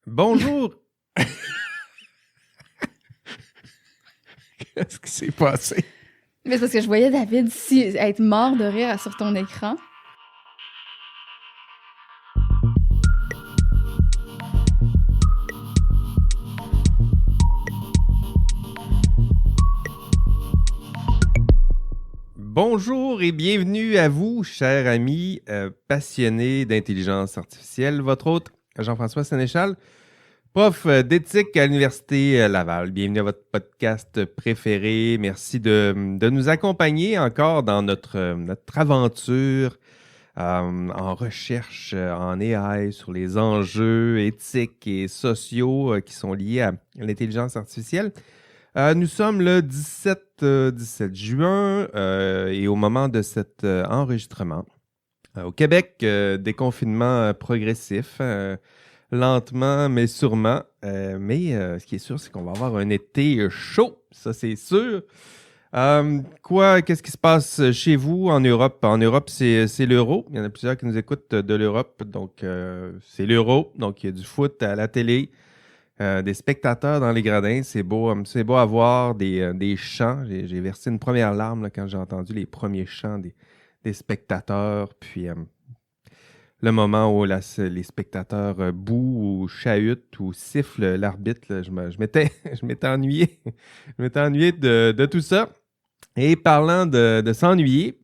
Bonjour! Qu'est-ce qui s'est passé? Mais c'est parce que je voyais David être mort de rire sur ton écran. Bonjour et bienvenue à vous, chers amis passionnés d'intelligence artificielle. Votre hôte, Jean-François Sénéchal, prof d'éthique à l'Université Laval. Bienvenue à votre podcast préféré. Merci de nous accompagner encore dans notre aventure en recherche en AI sur les enjeux éthiques et sociaux qui sont liés à l'intelligence artificielle. Nous sommes le 17 juin et au moment de cet enregistrement, au Québec, déconfinement progressif, lentement mais sûrement. Mais ce qui est sûr, c'est qu'on va avoir un été chaud, ça c'est sûr. Qu'est-ce qui se passe chez vous en Europe? En Europe, c'est l'Euro. Il y en a plusieurs qui nous écoutent de l'Europe, donc c'est l'Euro. Donc il y a du foot à la télé. Des spectateurs dans les gradins, c'est beau à voir, des chants. J'ai versé une première larme là, quand j'ai entendu les premiers chants des spectateurs, puis le moment où les spectateurs bouent ou chahutent ou sifflent l'arbitre, là, je m'étais ennuyé. Je m'étais ennuyé de tout ça. Et parlant de s'ennuyer,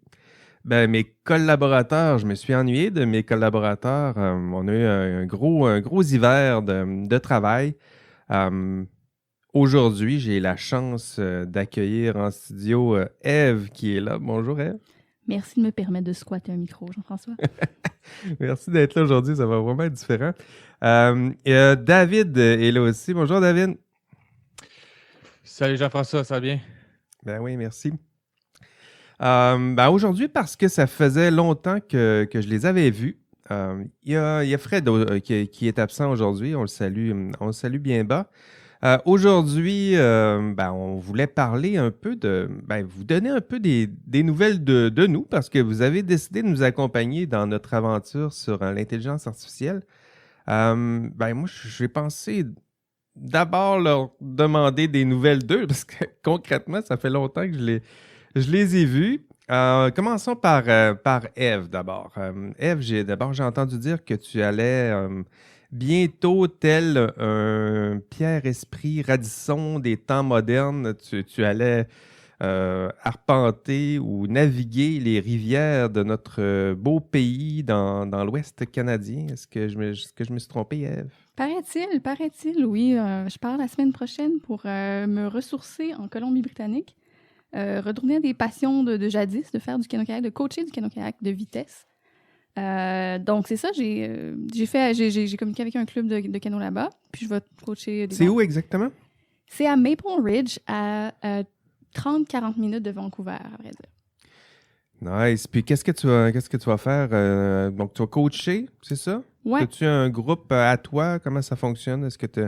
ben, mes collaborateurs, je me suis ennuyé de mes collaborateurs. On a eu un gros hiver de travail. Aujourd'hui, j'ai la chance d'accueillir en studio Ève qui est là. Bonjour Ève. Merci de me permettre de squatter un micro, Jean-François. Merci d'être là aujourd'hui, ça va vraiment être différent. David est là aussi. Bonjour David. Salut Jean-François, ça va bien? Ben oui, merci. Aujourd'hui, parce que ça faisait longtemps que je les avais vus, il y a Fred qui est absent aujourd'hui. On le salue bien bas. Aujourd'hui, on voulait parler un peu vous donner un peu des nouvelles de nous parce que vous avez décidé de nous accompagner dans notre aventure sur l'intelligence artificielle. Moi, j'ai pensé d'abord leur demander des nouvelles d'eux parce que concrètement, ça fait longtemps que je les ai vus. Commençons par Ève d'abord. Ève, j'ai entendu dire que tu allais bientôt, tel un Pierre-Esprit Radisson des temps modernes, tu allais arpenter ou naviguer les rivières de notre beau pays dans l'Ouest canadien. Est-ce que je me suis trompé, Ève? Paraît-il, oui. Je pars la semaine prochaine pour me ressourcer en Colombie-Britannique. Retourner à des passions de jadis, de faire du canot-kayak, de coacher du canot-kayak de vitesse. Donc, c'est ça, j'ai communiqué avec un club de canot là-bas, puis je vais coacher des... C'est où exactement? C'est à Maple Ridge, à 30-40 minutes de Vancouver, à vrai dire. Nice. Puis qu'est-ce que tu vas faire? Donc, tu vas coacher, c'est ça? Ouais. As-tu un groupe à toi? Comment ça fonctionne? Est-ce que tu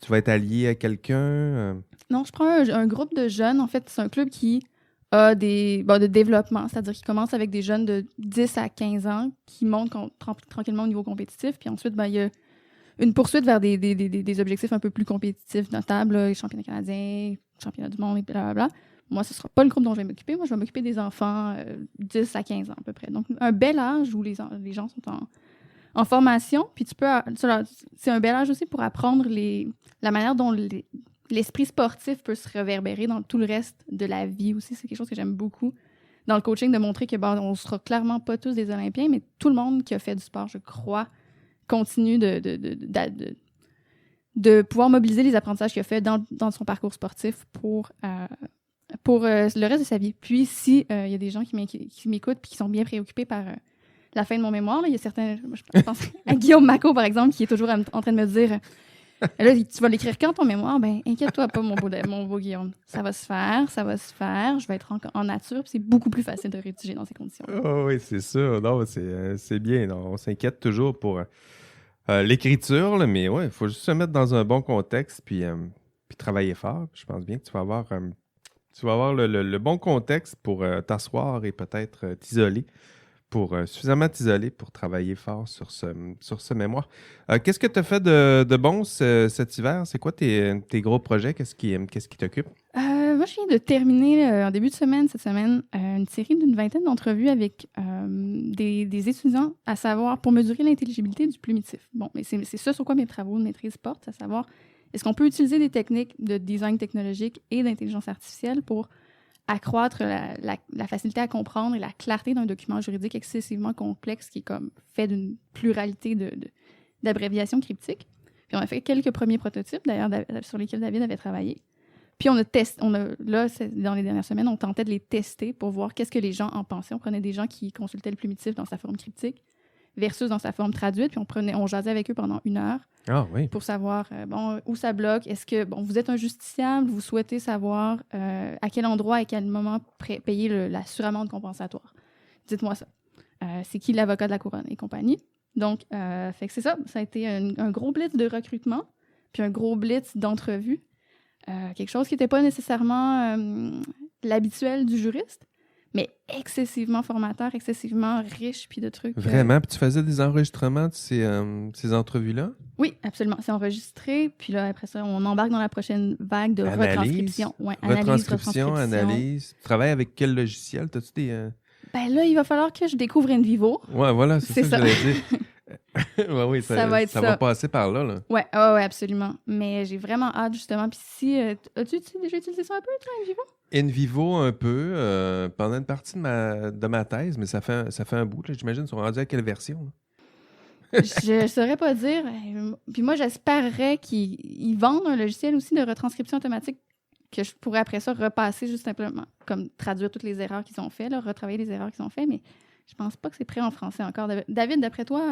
vas être allié à quelqu'un? Non, je prends un groupe de jeunes. En fait, c'est un club qui a de développement, c'est-à-dire qu'il commence avec des jeunes de 10 à 15 ans qui montent tranquillement au niveau compétitif. Puis ensuite, il y a une poursuite vers des objectifs un peu plus compétitifs, notables, les championnats canadiens, championnats du monde, et blablabla. Moi, ce ne sera pas le groupe dont je vais m'occuper. Moi, je vais m'occuper des enfants 10 à 15 ans à peu près. Donc, un bel âge où les gens sont en formation. Puis c'est un bel âge aussi pour apprendre la manière dont l'esprit sportif peut se réverbérer dans tout le reste de la vie aussi. C'est quelque chose que j'aime beaucoup dans le coaching, de montrer que on ne sera clairement pas tous des Olympiens, mais tout le monde qui a fait du sport, je crois, continue de pouvoir mobiliser les apprentissages qu'il a fait dans son parcours sportif pour le reste de sa vie. Puis, si il y a des gens qui m'écoutent et qui sont bien préoccupés par la fin de mon mémoire, là, il y a certains... Je pense à Guillaume Macot, par exemple, qui est toujours en train de me dire... Là, tu vas l'écrire quand ton mémoire? Ben, inquiète-toi pas, mon beau Guillaume. Ça va se faire. Je vais être en nature, puis c'est beaucoup plus facile de rédiger dans ces conditions. Oh, oui, c'est sûr. Non, c'est bien. Non, on s'inquiète toujours pour l'écriture, là, mais ouais, il faut juste se mettre dans un bon contexte puis travailler fort. Je pense bien que tu vas avoir le bon contexte pour t'asseoir et peut-être t'isoler pour suffisamment t'isoler pour travailler fort sur ce mémoire. Qu'est-ce que tu as fait de bon cet hiver? C'est quoi tes gros projets? Qu'est-ce qui t'occupe? Moi, je viens de terminer en début de semaine, cette semaine, une série d'une vingtaine d'entrevues avec des étudiants, à savoir pour mesurer l'intelligibilité du plumitif. Bon, mais c'est ça sur quoi mes travaux de maîtrise portent, à savoir est-ce qu'on peut utiliser des techniques de design technologique et d'intelligence artificielle pour accroître la facilité à comprendre et la clarté d'un document juridique excessivement complexe qui est comme fait d'une pluralité d'abréviations cryptiques. Puis on a fait quelques premiers prototypes, d'ailleurs, sur lesquels David avait travaillé. Puis dans les dernières semaines, on tentait de les tester pour voir qu'est-ce que les gens en pensaient. On prenait des gens qui consultaient le plumitif dans sa forme cryptique versus dans sa forme traduite, puis on jasait avec eux pendant 1 heure pour savoir où ça bloque. Est-ce que vous êtes un justiciable, vous souhaitez savoir à quel endroit et à quel moment payer la suramende compensatoire. Dites-moi ça. C'est qui l'avocat de la couronne et compagnie. Donc, fait que c'est ça. Ça a été un gros blitz de recrutement, puis un gros blitz d'entrevue. Quelque chose qui n'était pas nécessairement l'habituel du juriste, mais excessivement formateur, excessivement riche, puis de trucs. Vraiment? Puis tu faisais des enregistrements de ces entrevues-là? Oui, absolument. C'est enregistré, puis là, après ça, on embarque dans la prochaine vague de retranscription. Ouais, retranscription, analyse. Tu travailles avec quel logiciel? T'as-tu des... Ben là, il va falloir que je découvre InVivo. Ouais, voilà, c'est ça que j'allais dire. Oui, ça va passer par là. Ouais, absolument. Mais j'ai vraiment hâte, justement. Puis si... as-tu déjà utilisé ça un peu, toi, InVivo? InVivo, un peu, pendant une partie de ma thèse, mais ça fait un bout. Là. J'imagine, ils sont rendus à quelle version? Je saurais pas dire. Puis moi, j'espérerais qu'ils vendent un logiciel aussi de retranscription automatique que je pourrais après ça repasser juste simplement, comme traduire toutes les erreurs qu'ils ont fait, là, retravailler les erreurs qu'ils ont fait, mais je pense pas que c'est prêt en français encore. David, d'après toi...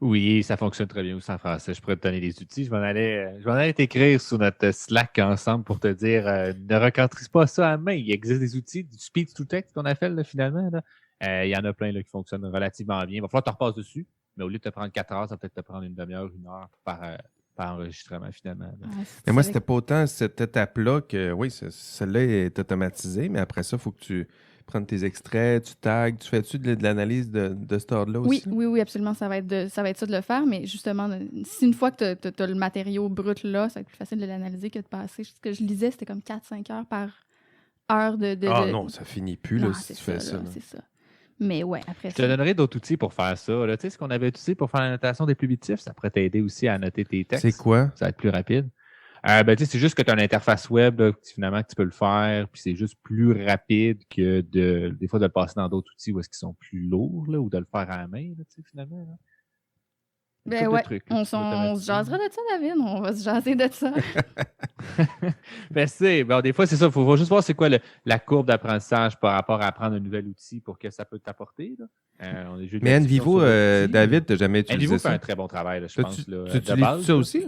Oui, ça fonctionne très bien aussi en français. Je pourrais te donner les outils. Je m'en allais t'écrire sur notre Slack ensemble pour te dire ne recantrise pas ça à main. Il existe des outils, du speech to text qu'on appelle là, finalement. Là. Il y en a plein là, qui fonctionnent relativement bien. Il va falloir que tu repasses dessus, mais au lieu de te prendre 4 heures, ça va peut-être te prendre une demi-heure, 1 heure par enregistrement finalement. Mais moi, c'était pas autant cette étape-là que, oui, celle-là est automatisée, mais après ça, il faut que tu prennes tes extraits, tu tags, tu fais-tu de l'analyse de cet ordre-là aussi? Oui, absolument, ça va être ça de le faire, mais justement, si une fois que tu as le matériau brut là, ça va être plus facile de l'analyser que de passer. Ce que je lisais, c'était comme 4-5 heures par heure de... non, ça finit plus là, si tu fais ça. C'est ça. Mais ouais, après ça... Je te donnerai d'autres outils pour faire ça. Là. Tu sais, ce qu'on avait utilisé pour faire la notation des plumitifs, ça pourrait t'aider aussi à noter tes textes. C'est quoi? Ça va être plus rapide. Tu sais, c'est juste que tu as une interface web, là, finalement, que tu peux le faire, puis c'est juste plus rapide que des fois de le passer dans d'autres outils où est-ce qu'ils sont plus lourds, là, ou de le faire à la main, là, tu sais, finalement. Là. Ben ouais, on se jasera de ça, David. On va se jaser de ça. Des fois, c'est ça. Il faut juste voir c'est quoi la courbe d'apprentissage par rapport à apprendre un nouvel outil pour que ça peut t'apporter. Là. Mais NVivo, David, tu n'as jamais utilisé ça? NVivo fait un très bon travail, là, je pense. Tu utilises ça aussi?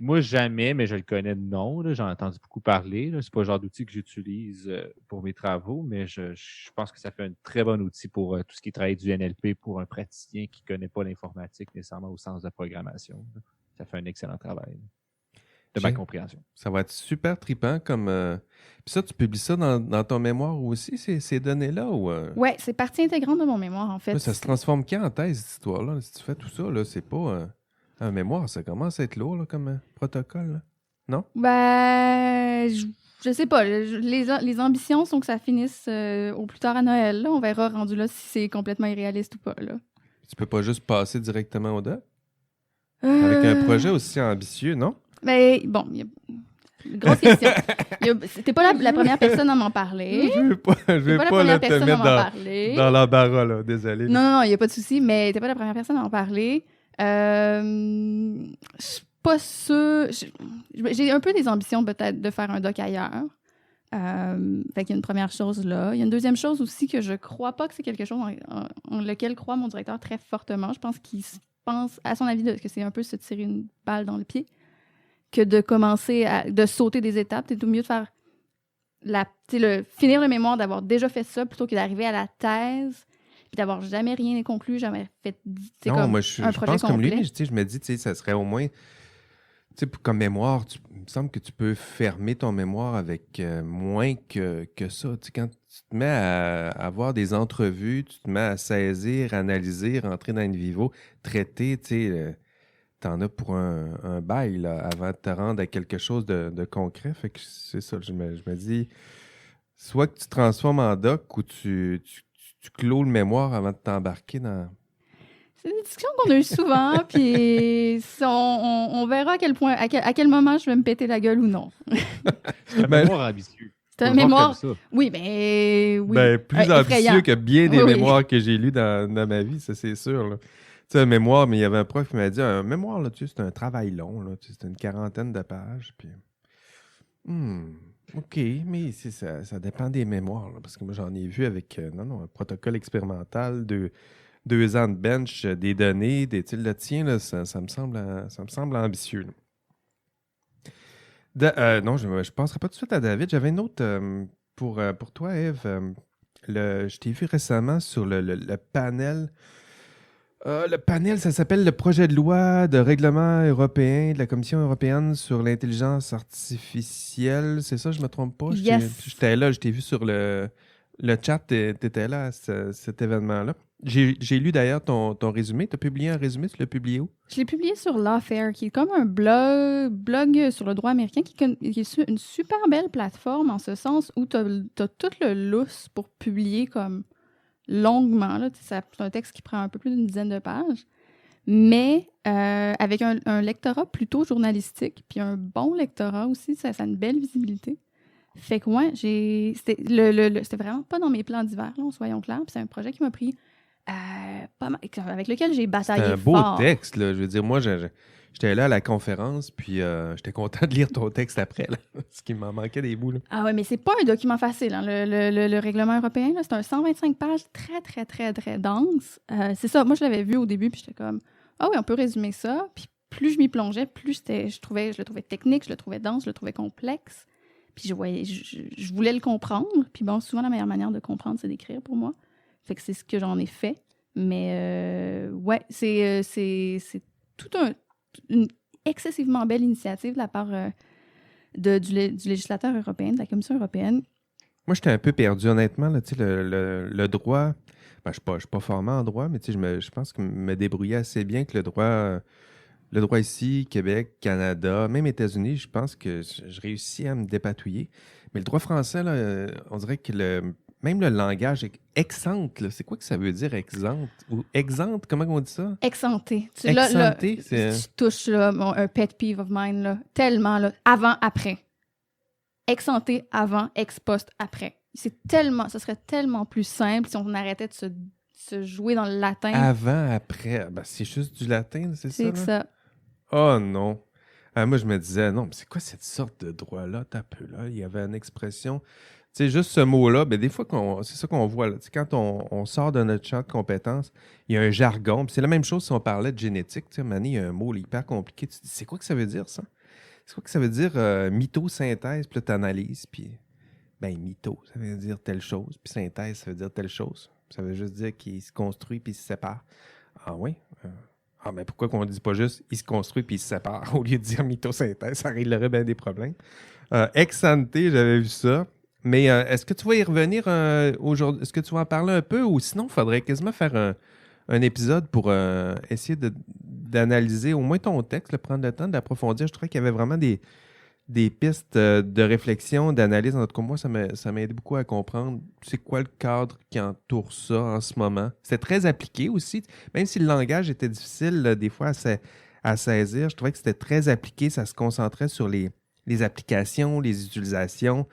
Moi, jamais, mais je le connais de nom. Là. J'en ai entendu beaucoup parler. Ce n'est pas le genre d'outil que j'utilise pour mes travaux, mais je pense que ça fait un très bon outil pour tout ce qui est travail du NLP pour un praticien qui ne connaît pas l'informatique nécessairement au sens de la programmation. Là. Ça fait un excellent travail de ma compréhension. Ça va être super trippant comme... Puis ça, tu publies ça dans ton mémoire aussi, ces données-là? Oui, c'est partie intégrante de mon mémoire, en fait. Là, ça se transforme quand en thèse, cette histoire-là? Si tu fais tout ça, là, c'est pas... Un mémoire, ça commence à être lourd là, comme protocole, là. Non? Ben, je sais pas. Les ambitions sont que ça finisse au plus tard à Noël. Là. On verra rendu là si c'est complètement irréaliste ou pas. Là. Tu peux pas juste passer directement au DEP? Avec un projet aussi ambitieux, non? Ben, bon, grosse question. T'es pas la première personne à m'en parler. Je vais pas te mettre dans l'embarras, là. Désolé. Non, il n'y a pas de souci, mais t'es pas la première personne à en parler. Je suis pas sûre. J'ai un peu des ambitions peut-être de faire un doc ailleurs. Fait qu'il y a une première chose là. Il y a une deuxième chose aussi que je crois pas que c'est quelque chose en lequel croit mon directeur très fortement. Je pense qu'il pense, à son avis, que c'est un peu se tirer une balle dans le pied que de commencer de sauter des étapes. C'est tout mieux de faire finir le mémoire, d'avoir déjà fait ça plutôt que d'arriver à la thèse puis d'avoir jamais rien conclu, jamais fait non, moi, je pense projet comme lui, complet. mais je me dis, ça serait au moins sais, comme mémoire, il me semble que tu peux fermer ton mémoire avec moins que ça. Tu sais, quand tu te mets à avoir des entrevues, tu te mets à saisir, analyser, rentrer dans une vivo, traiter, tu sais, t'en as pour un bail là, avant de te rendre à quelque chose de concret. Fait que c'est ça, je me dis, soit que tu te transformes en doc ou tu clôt le mémoire avant de t'embarquer dans... C'est des discussions qu'on a eues souvent, puis on verra à quel point, à quel moment je vais me péter la gueule ou non. C'est un Ben- mémoire ambitieux. C'est un Faut le voir mémoire. comme ça. Oui, mais oui. Ben, plus Effrayant. ambitieux que bien des Oui, oui. mémoires que j'ai lus dans ma vie, ça c'est sûr. Là. Tu sais, un mémoire, mais il y avait un prof qui m'a dit un mémoire, là, tu sais, c'est un travail long, là, tu sais, c'est une 40aine de pages. Puis... OK, mais ça dépend des mémoires, là, parce que moi j'en ai vu avec un protocole expérimental, 2 ans de bench, des données, le tien, là, ça me semble ambitieux. Là. Non, je ne passerai pas tout de suite à David. J'avais une autre pour toi, Eve. Je t'ai vu récemment sur le panel. Le panel, ça s'appelle le projet de loi de règlement européen de la Commission européenne sur l'intelligence artificielle. C'est ça, je me trompe pas? Yes. J'étais là, je t'ai vu sur le chat, tu étais là à cet événement-là. J'ai lu d'ailleurs ton résumé. Tu as publié un résumé, tu l'as publié où? Je l'ai publié sur Lawfare, qui est comme un blog sur le droit américain, qui est une super belle plateforme en ce sens où tu as tout le lousse pour publier comme longuement. Là. C'est un texte qui prend un peu plus d'une dizaine de pages, mais avec un lectorat plutôt journalistique, puis un bon lectorat aussi, ça a une belle visibilité. Fait que ouais, c'était vraiment pas dans mes plans d'hiver, là, soyons clairs. Puis c'est un projet qui m'a pris pas mal, avec lequel j'ai bataillé C'est un beau fort. texte, là. Je veux dire, moi, j'étais là à la conférence, puis j'étais content de lire ton texte après, là, parce qu'il m'en manquait des bouts. Là. Ah ouais, mais c'est pas un document facile. Hein. Le règlement européen, là, c'est un 125 pages très, très, très, très dense. C'est ça, moi, je l'avais vu au début, puis j'étais comme, ah oui, on peut résumer ça. Puis plus je m'y plongeais, plus je le trouvais technique, je le trouvais dense, je le trouvais complexe. Puis je voulais le comprendre. Puis bon, souvent, la meilleure manière de comprendre, c'est d'écrire pour moi. Fait que c'est ce que j'en ai fait. Mais ouais, c'est toute une excessivement belle initiative de la part du législateur européen, de la Commission européenne. Moi, j'étais un peu perdu, honnêtement. Là, le droit, ben, je ne suis pas formé en droit, mais je pense que me débrouillais assez bien que le droit ici, Québec, Canada, même États-Unis, je pense que je réussis à me dépatouiller. Mais le droit français, là, on dirait que même le langage exempte, là, c'est quoi que ça veut dire exempte? Ou exempte, comment on dit ça? Exempté. Exempté, tu touches là, un pet peeve of mine, là, tellement, là, avant, après. Exempté avant, ex post, après. Ça serait tellement plus simple si on arrêtait de se jouer dans le latin. Avant, après, ben, c'est juste du latin, c'est ça? C'est que ça. Oh non. Moi, je me disais, non, mais c'est quoi cette sorte de droit-là? T'as peu là. Il y avait une expression. Tu sais, juste ce mot-là, ben, des fois, c'est ça qu'on voit. Là. Quand on sort de notre champ de compétences, il y a un jargon. Puis c'est la même chose si on parlait de génétique. Tu sais, Mané, il y a un mot hyper compliqué. Tu te dis, c'est quoi que ça veut dire, ça? C'est quoi que ça veut dire mythosynthèse? Puis là, tu analyses. Puis, ben, mytho, ça veut dire telle chose. Puis synthèse, ça veut dire telle chose. Ça veut juste dire qu'il se construit puis il se sépare. Ah oui? Ah, mais pourquoi qu'on ne dit pas juste il se construit puis il se sépare au lieu de dire mythosynthèse? Ça réglerait bien des problèmes. Ex ante, j'avais vu ça. Mais est-ce que tu vas y revenir aujourd'hui? Est-ce que tu vas en parler un peu? Ou sinon, il faudrait quasiment faire un épisode pour essayer d'analyser au moins ton texte, là, prendre le temps d'approfondir. Je trouvais qu'il y avait vraiment des pistes de réflexion, d'analyse. En tout cas, moi, ça m'a aidé beaucoup à comprendre c'est quoi le cadre qui entoure ça en ce moment. C'est très appliqué aussi. Même si le langage était difficile, là, des fois, à saisir, je trouvais que c'était très appliqué. Ça se concentrait sur les applications, les utilisations.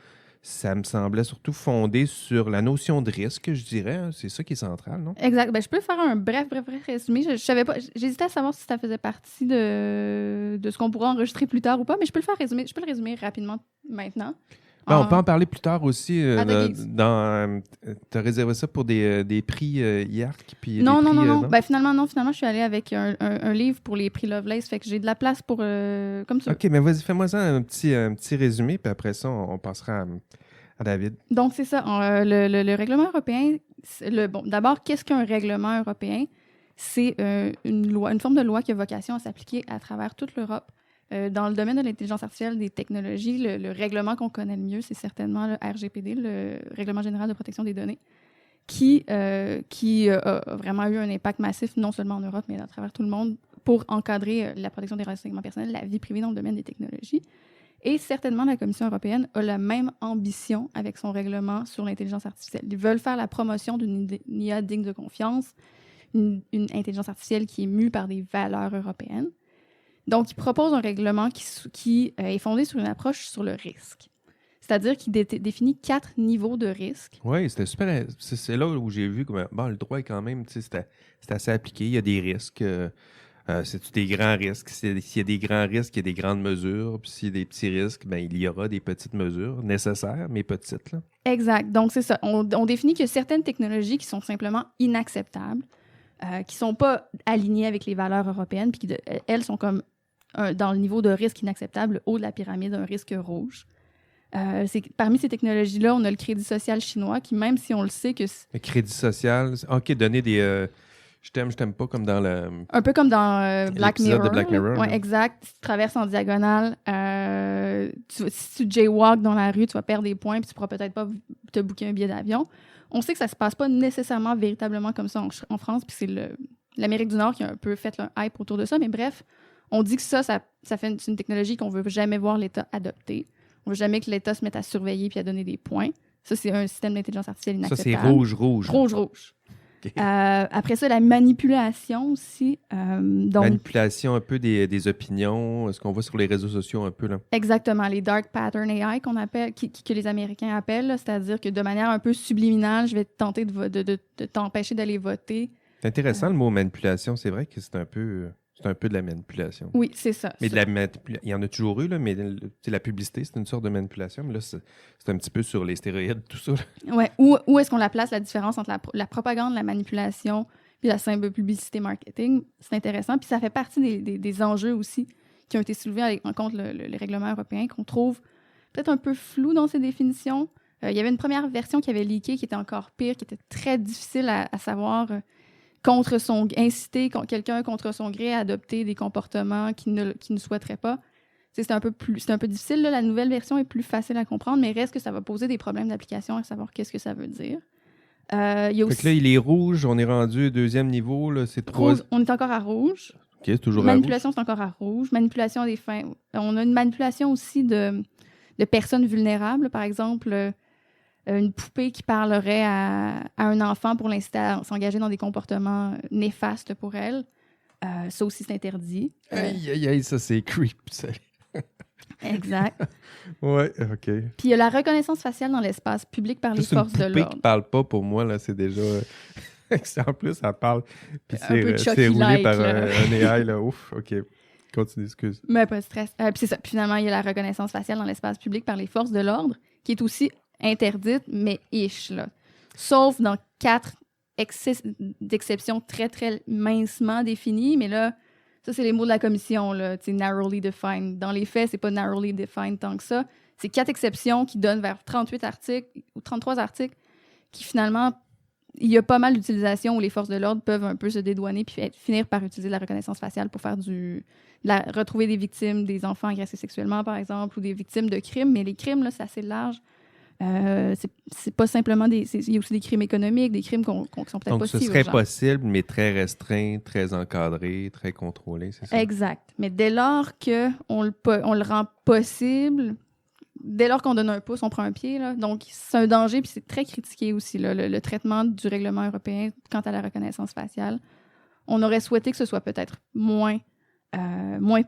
Ça me semblait surtout fondé sur la notion de risque, je dirais. Hein. C'est ça qui est central, non? Exact. Ben, je peux faire un bref résumé. Je savais pas. J'hésitais à savoir si ça faisait partie de ce qu'on pourrait enregistrer plus tard ou pas, mais je peux le résumer rapidement maintenant. Ben, on peut en parler plus tard aussi. Tu as réservé ça pour des prix IARC? Puis non. Ben, Finalement, je suis allée avec un livre pour les prix Lovelace. Fait que j'ai de la place pour... comme tu veux. OK, mais vas-y, fais-moi ça un petit résumé, puis après ça, on passera à David. Donc, c'est ça. Le règlement européen... d'abord, qu'est-ce qu'un règlement européen? C'est une forme de loi qui a vocation à s'appliquer à travers toute l'Europe. Dans le domaine de l'intelligence artificielle, des technologies, le règlement qu'on connaît le mieux, c'est certainement le RGPD, le Règlement général de protection des données, qui a vraiment eu un impact massif, non seulement en Europe, mais à travers tout le monde, pour encadrer la protection des renseignements personnels, la vie privée dans le domaine des technologies. Et certainement, la Commission européenne a la même ambition avec son règlement sur l'intelligence artificielle. Ils veulent faire la promotion d'une IA digne de confiance, une intelligence artificielle qui est mue par des valeurs européennes. Donc, ils proposent un règlement qui est fondé sur une approche sur le risque. C'est-à-dire qu'il définit 4 niveaux de risque. Oui, c'était super. C'est là où j'ai vu que le droit est quand même, c'était assez appliqué. Il y a des risques. C'est des grands risques. S'il y a des grands risques, il y a des grandes mesures. Puis s'il y a des petits risques, il y aura des petites mesures nécessaires, mais petites. Là. Exact. Donc, c'est ça. On définit qu'il y a certaines technologies qui sont simplement inacceptables, qui ne sont pas alignées avec les valeurs européennes, puis elles sont comme dans le niveau de risque inacceptable, le haut de la pyramide, un risque rouge. Parmi ces technologies-là, on a le crédit social chinois qui, même si on le sait que... Le crédit social, OK, donner des... je t'aime pas, comme dans le... Un peu comme dans Black Mirror. De Black Mirror. Oui, exact. Si tu traverses en diagonale, si tu jaywalk dans la rue, tu vas perdre des points puis tu pourras peut-être pas te booker un billet d'avion. On sait que ça se passe pas nécessairement véritablement comme ça en France, puis c'est l'Amérique du Nord qui a un peu fait un hype autour de ça, mais bref, on dit que ça fait une technologie qu'on veut jamais voir l'État adopter. On veut jamais que l'État se mette à surveiller puis à donner des points. Ça, c'est un système d'intelligence artificielle inacceptable. Ça, c'est rouge. Rouge. Okay. Après ça, la manipulation aussi. Donc, manipulation un peu des opinions, ce qu'on voit sur les réseaux sociaux un peu. Là. Exactement, les dark pattern AI qu'on appelle, que les Américains appellent, là, c'est-à-dire que de manière un peu subliminale, je vais tenter de t'empêcher d'aller voter. C'est intéressant le mot manipulation, c'est vrai que c'est un peu de la manipulation. Oui, c'est ça. Mais il y en a toujours eu, là, mais la publicité, c'est une sorte de manipulation. Mais là, c'est un petit peu sur les stéroïdes, tout ça. Oui, où est-ce qu'on la place, la différence entre la propagande, la manipulation, puis la simple publicité marketing? C'est intéressant. Puis ça fait partie des enjeux aussi qui ont été soulevés en contre le règlement européen, qu'on trouve peut-être un peu flou dans ses définitions. Il y avait une première version qui avait leaké, qui était encore pire, qui était très difficile à savoir... inciter quelqu'un contre son gré à adopter des comportements qu'il ne souhaiterait pas. C'est un peu difficile. Là. La nouvelle version est plus facile à comprendre, mais reste que ça va poser des problèmes d'application à savoir qu'est-ce que ça veut dire. Il y a aussi... Fait que là, il est rouge. On est rendu au deuxième niveau. Là, c'est rouge, on est encore à rouge. OK, c'est toujours manipulation, à rouge. c'est encore à rouge. Manipulation des fins... On a une manipulation aussi de personnes vulnérables. Par exemple... une poupée qui parlerait à un enfant pour l'inciter à s'engager dans des comportements néfastes pour elle. Ça aussi, c'est interdit. Aïe, ça, c'est creep. Exact. Ouais, OK. Puis il y a la reconnaissance faciale dans l'espace public par les forces de l'ordre. Une poupée qui parle pas, pour moi, là, c'est déjà... en plus, elle parle. Puis c'est roulé par un AI, là. Ouf, OK. Continue, excuse. Mais pas de stress. Puis c'est ça. Puis finalement, il y a la reconnaissance faciale dans l'espace public par les forces de l'ordre, qui est aussi interdite, mais là. Sauf dans 4 d'exceptions très, très mincement définies. Mais là, ça, c'est les mots de la commission, là, narrowly defined. Dans les faits, c'est pas narrowly defined tant que ça. C'est 4 exceptions qui donnent vers 38 articles ou 33 articles qui, finalement, il y a pas mal d'utilisations où les forces de l'ordre peuvent un peu se dédouaner puis finir par utiliser la reconnaissance faciale pour faire retrouver des victimes, des enfants agressés sexuellement, par exemple, ou des victimes de crimes. Mais les crimes, là, c'est assez large. C'est pas simplement il y a aussi des crimes économiques, des crimes qui sont peut-être pas si urgents. Donc, ce serait possible, mais très restreint, très encadré, très contrôlé, c'est ça? Exact. Mais dès lors qu'on le rend possible, dès lors qu'on donne un pouce, on prend un pied. Là. Donc, c'est un danger, puis c'est très critiqué aussi, là, le traitement du règlement européen quant à la reconnaissance faciale. On aurait souhaité que ce soit peut-être moins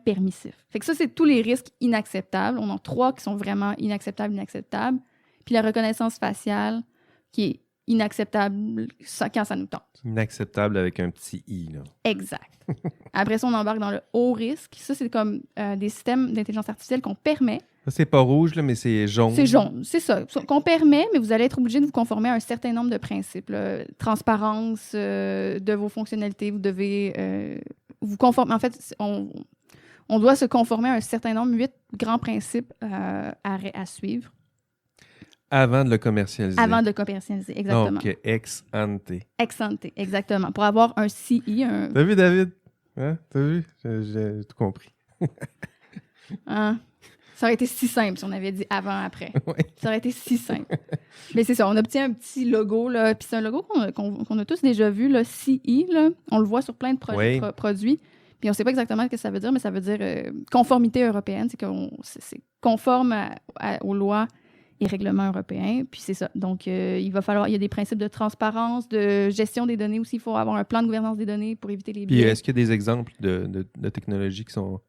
permissif. Fait que ça, c'est tous les risques inacceptables. On en a 3 qui sont vraiment inacceptables. Puis la reconnaissance faciale, qui est inacceptable quand ça nous tente. Inacceptable avec un petit « i », là. Exact. Après ça, on embarque dans le haut risque. Ça, c'est comme des systèmes d'intelligence artificielle qu'on permet. Ça, c'est pas rouge, là, mais c'est jaune. C'est jaune, c'est ça. Qu'on permet, mais vous allez être obligé de vous conformer à un certain nombre de principes. Là. Transparence de vos fonctionnalités. Vous devez vous conformer. En fait, on doit se conformer à un certain nombre, 8 grands principes à suivre. Avant de le commercialiser. Avant de commercialiser, exactement. OK, ex ante. Ex ante, exactement. Pour avoir un CI, T'as vu, David? Hein? T'as vu? J'ai tout compris. Hein? Ça aurait été si simple si on avait dit avant-après. Ouais. Ça aurait été si simple. Mais c'est ça, on obtient un petit logo, là. Puis c'est un logo qu'on a tous déjà vu, le CE, là. On le voit sur plein de Oui. produits. Puis on sait pas exactement ce que ça veut dire, mais ça veut dire conformité européenne. C'est conforme aux lois et règlements européens. Puis c'est ça. Donc, il y a des principes de transparence, de gestion des données aussi. Il faut avoir un plan de gouvernance des données pour éviter les Puis biais. est-ce qu'il y a des exemples de technologies qui sont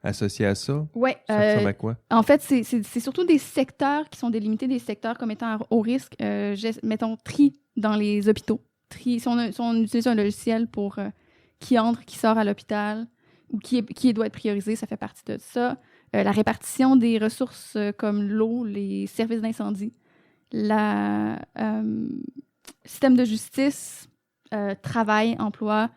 associées à ça? Ouais, Ça ressemble à quoi? en fait, c'est surtout des secteurs qui sont délimités, des secteurs comme étant à haut risque. Mettons, tri dans les hôpitaux. Si on utilise un logiciel pour qui entre, qui sort à l'hôpital ou qui doit être priorisé, ça fait partie de ça. La répartition des ressources comme l'eau, les services d'incendie, système de justice, travail, emploi.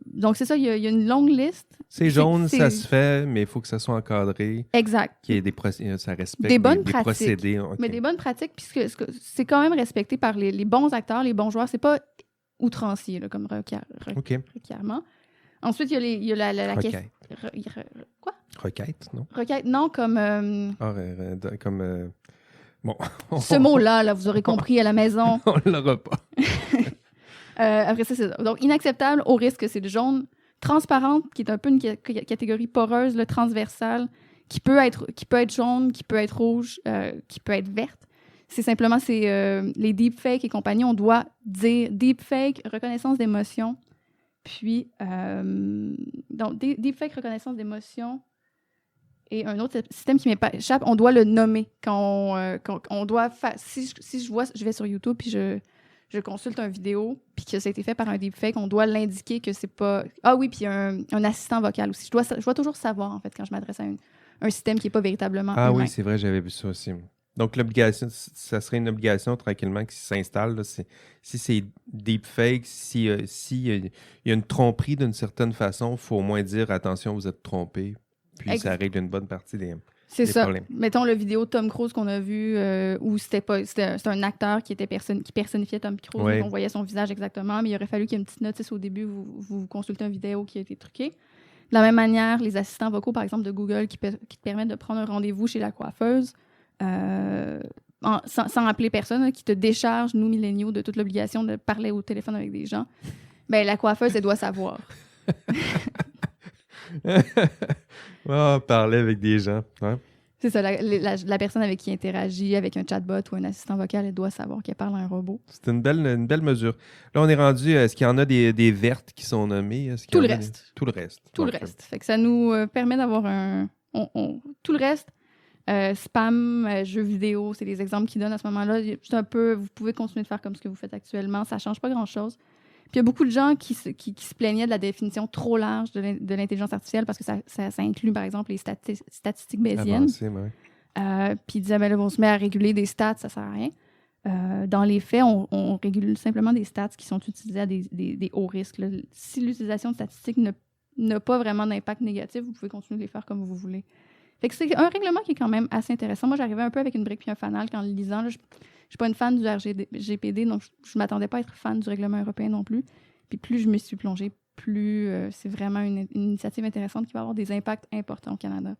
Donc, c'est ça, il y a une longue liste. C'est jaune, ça se fait, mais il faut que ça soit encadré. Exact. Qu'il y ait ça respecte Des bonnes des pratiques. procédés. OK. Mais des bonnes pratiques, puisque c'est quand même respecté par les bons acteurs, les bons joueurs. C'est pas outrancier là, comme requirement. Ensuite, il y a la question. Quoi? Requête, non? Requête, non, comme. Bon. Ce mot-là, là, vous aurez compris à la maison. On l'aura pas. Après ça, c'est ça. Donc, inacceptable, au risque, c'est le jaune. Transparente, qui est un peu une catégorie poreuse, le transversale, qui peut être jaune, qui peut être rouge, qui peut être verte. C'est simplement, les deepfakes et compagnie, on doit dire deepfake, reconnaissance d'émotion. Puis, donc, deepfake, reconnaissance d'émotion. Et un autre système qui m'échappe, on doit le nommer. Quand on doit faire. Si je vais sur YouTube puis je consulte une vidéo puis que ça a été fait par un deepfake, on doit l'indiquer que c'est pas. Ah oui, puis un assistant vocal aussi. Je dois toujours savoir, en fait, quand je m'adresse à un système qui n'est pas véritablement. Ah humain. oui, c'est vrai, j'avais vu ça aussi. Donc, l'obligation, ça serait une obligation tranquillement qui s'installe. Là, si c'est deepfake, s'il y a une tromperie d'une certaine façon, il faut au moins dire attention, vous êtes trompé. Puis ça règle une bonne partie des problèmes. Mettons la vidéo de Tom Cruise qu'on a vue où c'était un acteur qui personnifiait Tom Cruise. Ouais. On voyait son visage exactement, mais il aurait fallu qu'il y ait une petite notice au début, vous consultez une vidéo qui a été truquée. De la même manière, les assistants vocaux, par exemple, de Google, qui te permettent de prendre un rendez-vous chez la coiffeuse, sans appeler personne, là, qui te décharge, nous, milléniaux, de toute l'obligation de parler au téléphone avec des gens, ben la coiffeuse, elle doit savoir. Parler avec des gens. Hein? C'est ça, la personne avec qui interagit, avec un chatbot ou un assistant vocal, elle doit savoir qu'elle parle à un robot. C'est une belle mesure. Là, on est rendu, est-ce qu'il y en a des vertes qui sont nommées? Tout le reste. Tout le reste. Tout le reste. Fait que ça nous permet d'avoir tout le reste. Spam, jeux vidéo, c'est les exemples qu'ils donnent à ce moment-là. Juste un peu, vous pouvez continuer de faire comme ce que vous faites actuellement. Ça ne change pas grand-chose. Puis il y a beaucoup de gens qui se plaignaient de la définition trop large de l'intelligence artificielle parce que ça inclut, par exemple, les statistiques bayésiennes. Puis ils disaient, ben là, on se met à réguler des stats, ça ne sert à rien. Dans les faits, on régule simplement des stats qui sont utilisés à des hauts risques. Là. Si l'utilisation de statistiques n'a pas vraiment d'impact négatif, vous pouvez continuer de les faire comme vous voulez. Fait que c'est un règlement qui est quand même assez intéressant. Moi, j'arrivais un peu avec une brique puis un fanal quand le lisant. Là, je suis pas une fan du RGPD, donc je m'attendais pas à être fan du règlement européen non plus. Puis plus je me suis plongée, plus c'est vraiment une initiative intéressante qui va avoir des impacts importants au Canada.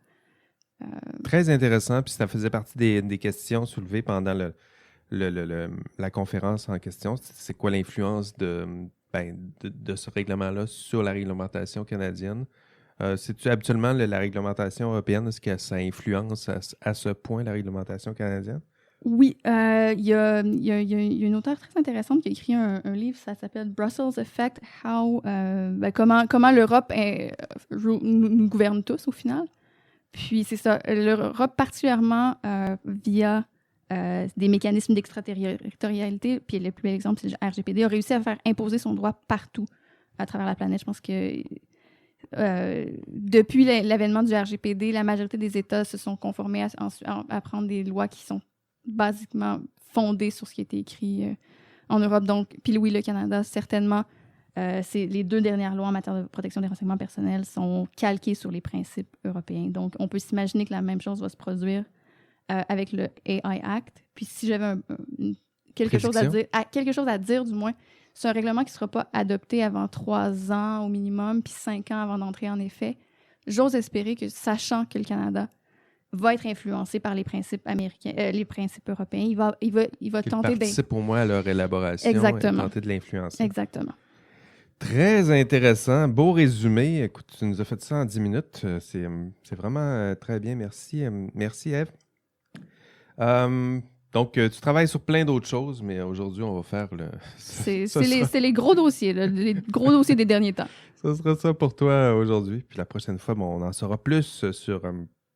Très intéressant, puis ça faisait partie des questions soulevées pendant la conférence en question. C'est quoi l'influence de ce règlement-là sur la réglementation canadienne? C'est-tu habituellement la réglementation européenne, est-ce que ça influence à ce point la réglementation canadienne? Oui, il y a une auteure très intéressante qui a écrit un livre, ça s'appelle Brussels Effect, comment l'Europe nous gouverne tous au final. Puis c'est ça, l'Europe particulièrement via des mécanismes d'extraterritorialité, puis le plus bel exemple, c'est le RGPD, a réussi à faire imposer son droit partout à travers la planète. Je pense que depuis l'avènement du RGPD, la majorité des États se sont conformés à prendre des lois qui sont basiquement fondées sur ce qui a été écrit en Europe. Donc, puis oui, le Canada, certainement, les 2 dernières lois en matière de protection des renseignements personnels sont calquées sur les principes européens. Donc, on peut s'imaginer que la même chose va se produire avec le AI Act. Puis si j'avais quelque chose à dire, du moins, c'est un règlement qui ne sera pas adopté avant 3 ans au minimum, puis 5 ans avant d'entrer en effet. j'ose espérer que, sachant que le Canada va être influencé par les principes américains, les principes européens, il va Qu'il tenter d'être... participe au moins à leur élaboration Exactement. et tenter de l'influencer. Exactement. Très intéressant. Beau résumé. Écoute, tu nous as fait ça en 10 minutes. C'est vraiment très bien. Merci. Merci, Ève. Donc, tu travailles sur plein d'autres choses, mais aujourd'hui, on va faire le... C'est les gros dossiers, là, les gros dossiers des derniers temps. Ça sera ça pour toi aujourd'hui. Puis la prochaine fois, bon, on en saura plus sur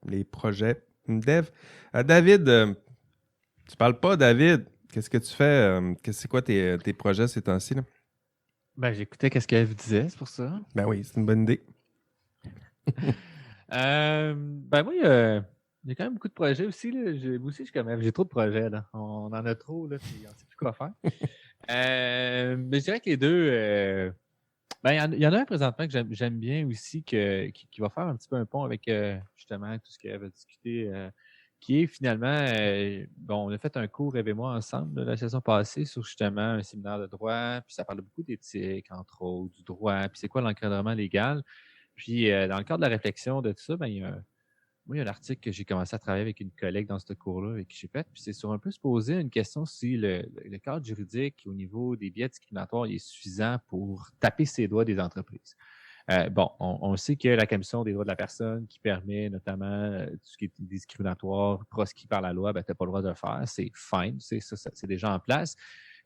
les projets dev. David, tu parles pas, David. Qu'est-ce que tu fais? C'est quoi tes projets ces temps-ci, là? Ben, j'écoutais qu'est-ce qu'elle vous disait, c'est pour ça. Ben oui, c'est une bonne idée. Ben moi, il y a quand même beaucoup de projets aussi. Là. J'ai trop de projets. Là. On en a trop, là, puis on ne sait plus quoi faire. Mais je dirais que les deux... ben, il y en a un présentement que j'aime bien aussi qui va faire un petit peu un pont avec justement tout ce qu'elle avait discuté, qui est finalement, bon, on a fait un cours, Ève et moi, ensemble la saison passée sur justement un séminaire de droit, puis ça parle beaucoup d'éthique, entre autres, du droit, puis c'est quoi l'encadrement légal. Puis dans le cadre de la réflexion de tout ça, ben, il y a un article que j'ai commencé à travailler avec une collègue dans ce cours-là avec qui j'ai fait, puis c'est sur un peu se poser une question si le cadre juridique au niveau des biais discriminatoires il est suffisant pour taper ses doigts des entreprises. Bon, on sait que la Commission des droits de la personne qui permet notamment tout ce qui est discriminatoire, proscrit par la loi, ben, tu n'as pas le droit de le faire. C'est fine, c'est déjà en place.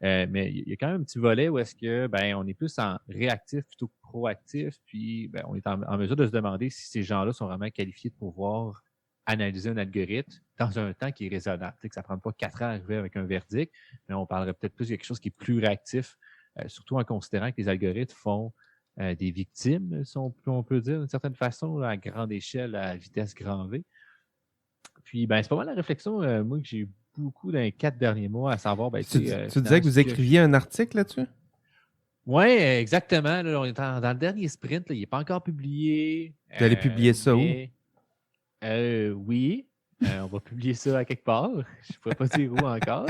Mais il y a quand même un petit volet où est-ce que ben, on est plus en réactif plutôt que proactif, puis ben, on est en mesure de se demander si ces gens-là sont vraiment qualifiés de pouvoir analyser un algorithme dans un temps qui est raisonnable. Tu sais, que ça ne prend pas 4 ans à arriver avec un verdict, mais on parlerait peut-être plus de quelque chose qui est plus réactif, surtout en considérant que les algorithmes font des victimes, si on peut dire d'une certaine façon, là, à grande échelle, à vitesse grand V. Puis, ben, c'est pas mal la réflexion, moi, que j'ai eu beaucoup dans les 4 derniers mois, à savoir... Ben, tu disais que vous écriviez un article là-dessus? Oui, exactement. Là, on est dans le dernier sprint. Là, il n'est pas encore publié. Vous allez publier ça où? Oui. On va publier ça à quelque part. Je ne pourrais pas dire où encore.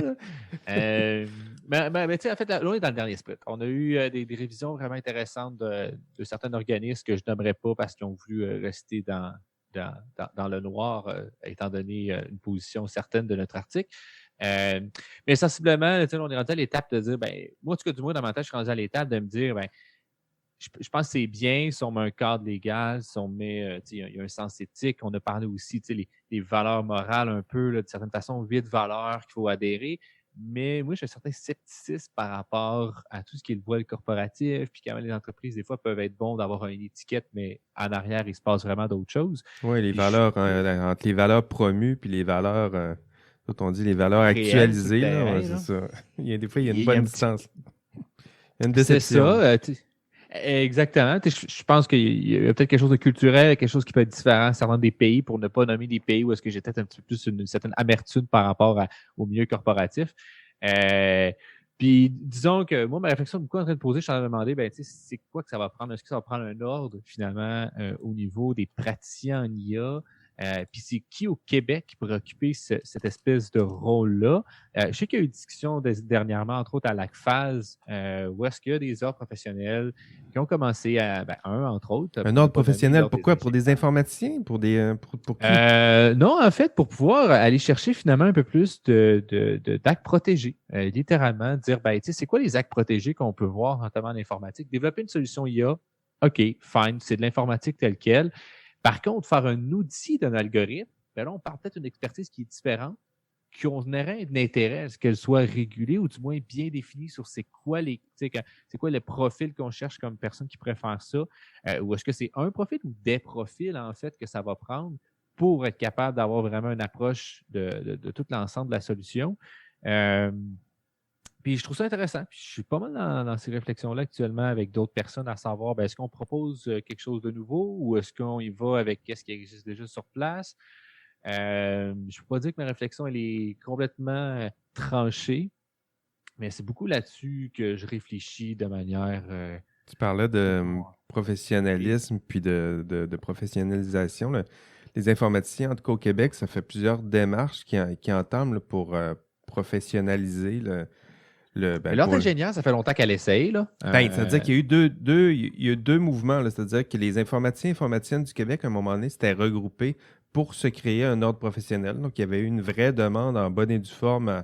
Mais tu sais, en fait, là, on est dans le dernier sprint. On a eu des révisions vraiment intéressantes de certains organismes que je n'aimerais pas parce qu'ils ont voulu rester dans le noir, étant donné une position certaine de notre article. Mais sensiblement, on est rendu à l'étape de dire, ben, moi, en tout cas, du moins, dans ma tête, je suis rendu à l'étape de me dire, ben, je pense que c'est bien si on met un cadre légal, si on met, il y a un sens éthique. On a parlé aussi, les valeurs morales un peu, là, de certaine façon, 8 valeurs qu'il faut adhérer. Mais moi, j'ai un certain scepticisme par rapport à tout ce qui est le voile corporatif, puis quand même les entreprises, des fois, peuvent être bons d'avoir une étiquette, mais en arrière, il se passe vraiment d'autres choses. Oui, les valeurs, entre les valeurs promues puis les valeurs, on dit les valeurs actualisées, là, c'est ça. Des fois, il y a une bonne distance. Il y a une déception. C'est ça. Exactement. Je pense qu'il y a peut-être quelque chose de culturel, quelque chose qui peut être différent certains des pays, pour ne pas nommer des pays où est-ce que j'ai peut-être un petit peu plus une certaine amertume par rapport au milieu corporatif. Puis disons que moi, ma réflexion beaucoup en train de poser, je suis en train de demander, ben, c'est quoi que ça va prendre? Est-ce que ça va prendre un ordre finalement au niveau des praticiens en IA? Puis c'est qui au Québec qui pourrait occuper cette espèce de rôle-là? Je sais qu'il y a eu une discussion dernièrement, entre autres à l'ACFAS, où est-ce qu'il y a des ordres professionnels qui ont commencé entre autres. Un ordre professionnel, pourquoi? Pour des informaticiens? Pour qui? Non, en fait, pour pouvoir aller chercher finalement un peu plus d'actes protégés. Littéralement, dire, ben, tu sais, c'est quoi les actes protégés qu'on peut voir, notamment en informatique? Développer une solution IA, OK, fine, c'est de l'informatique telle quelle. Par contre, faire un outil d'un algorithme, ben là, on parle peut-être d'une expertise qui est différente, qu'on aurait un intérêt à ce qu'elle soit régulée ou du moins bien définie sur c'est quoi le profil qu'on cherche comme personne qui pourrait faire ça, ou est-ce que c'est un profil ou des profils, en fait, que ça va prendre pour être capable d'avoir vraiment une approche de tout l'ensemble de la solution. Puis je trouve ça intéressant. Puis je suis pas mal dans ces réflexions-là actuellement avec d'autres personnes à savoir, ben, est-ce qu'on propose quelque chose de nouveau ou est-ce qu'on y va avec ce qui existe déjà sur place? Je ne peux pas dire que ma réflexion elle est complètement tranchée, mais c'est beaucoup là-dessus que je réfléchis de manière... Tu parlais de professionnalisme puis de professionnalisation. Là. Les informaticiens, en tout cas au Québec, ça fait plusieurs démarches qui entament là, pour professionnaliser Mais l'ordre d'ingénieur, ça fait longtemps qu'elle essaye. Là. C'est-à-dire qu'il y a eu deux mouvements. Là. C'est-à-dire que les informaticiens et informaticiennes du Québec, à un moment donné, s'étaient regroupés pour se créer un ordre professionnel. Donc, il y avait eu une vraie demande en bonne et due forme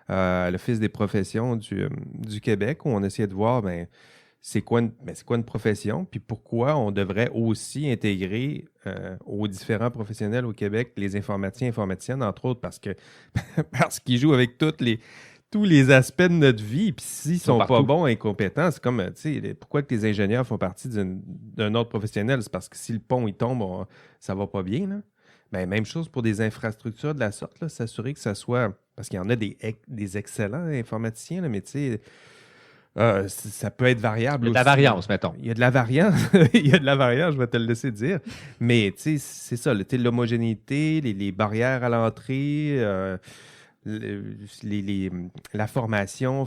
à l'Office des professions du Québec, où on essayait de voir c'est quoi une profession, puis pourquoi on devrait aussi intégrer aux différents professionnels au Québec les informaticiens et informaticiennes, entre autres, parce qu'ils jouent avec tous les aspects de notre vie, puis s'ils sont pas bons, incompétents, c'est comme, tu sais, pourquoi que les ingénieurs font partie d'un ordre professionnel? C'est parce que si le pont, il tombe, ça va pas bien, là. Même chose pour des infrastructures de la sorte, là, s'assurer que ça soit... Parce qu'il y en a des excellents informaticiens, là, mais tu sais, ça peut être variable. Il y a de la variance, mettons. Il y a de la variance. Il y a de la variance, je vais te le laisser dire. Mais tu sais, c'est ça, l'homogénéité, les barrières à l'entrée, la formation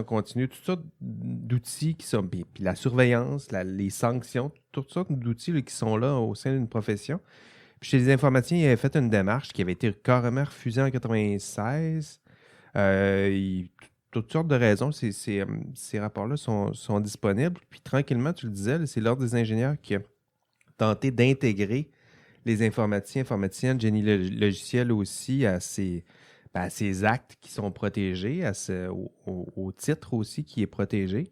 continue, toutes sortes d'outils qui sont... Puis la surveillance, les sanctions, toutes sortes d'outils là, qui sont là au sein d'une profession. Puis chez les informaticiens, il avait fait une démarche qui avait été carrément refusée en 1996. Toutes sortes de raisons, ces rapports-là sont disponibles. Puis tranquillement, tu le disais, c'est l'Ordre des ingénieurs qui a tenté d'intégrer les informaticiens, informaticiennes, génie logiciel aussi à ces actes qui sont protégés, au titre aussi qui est protégé.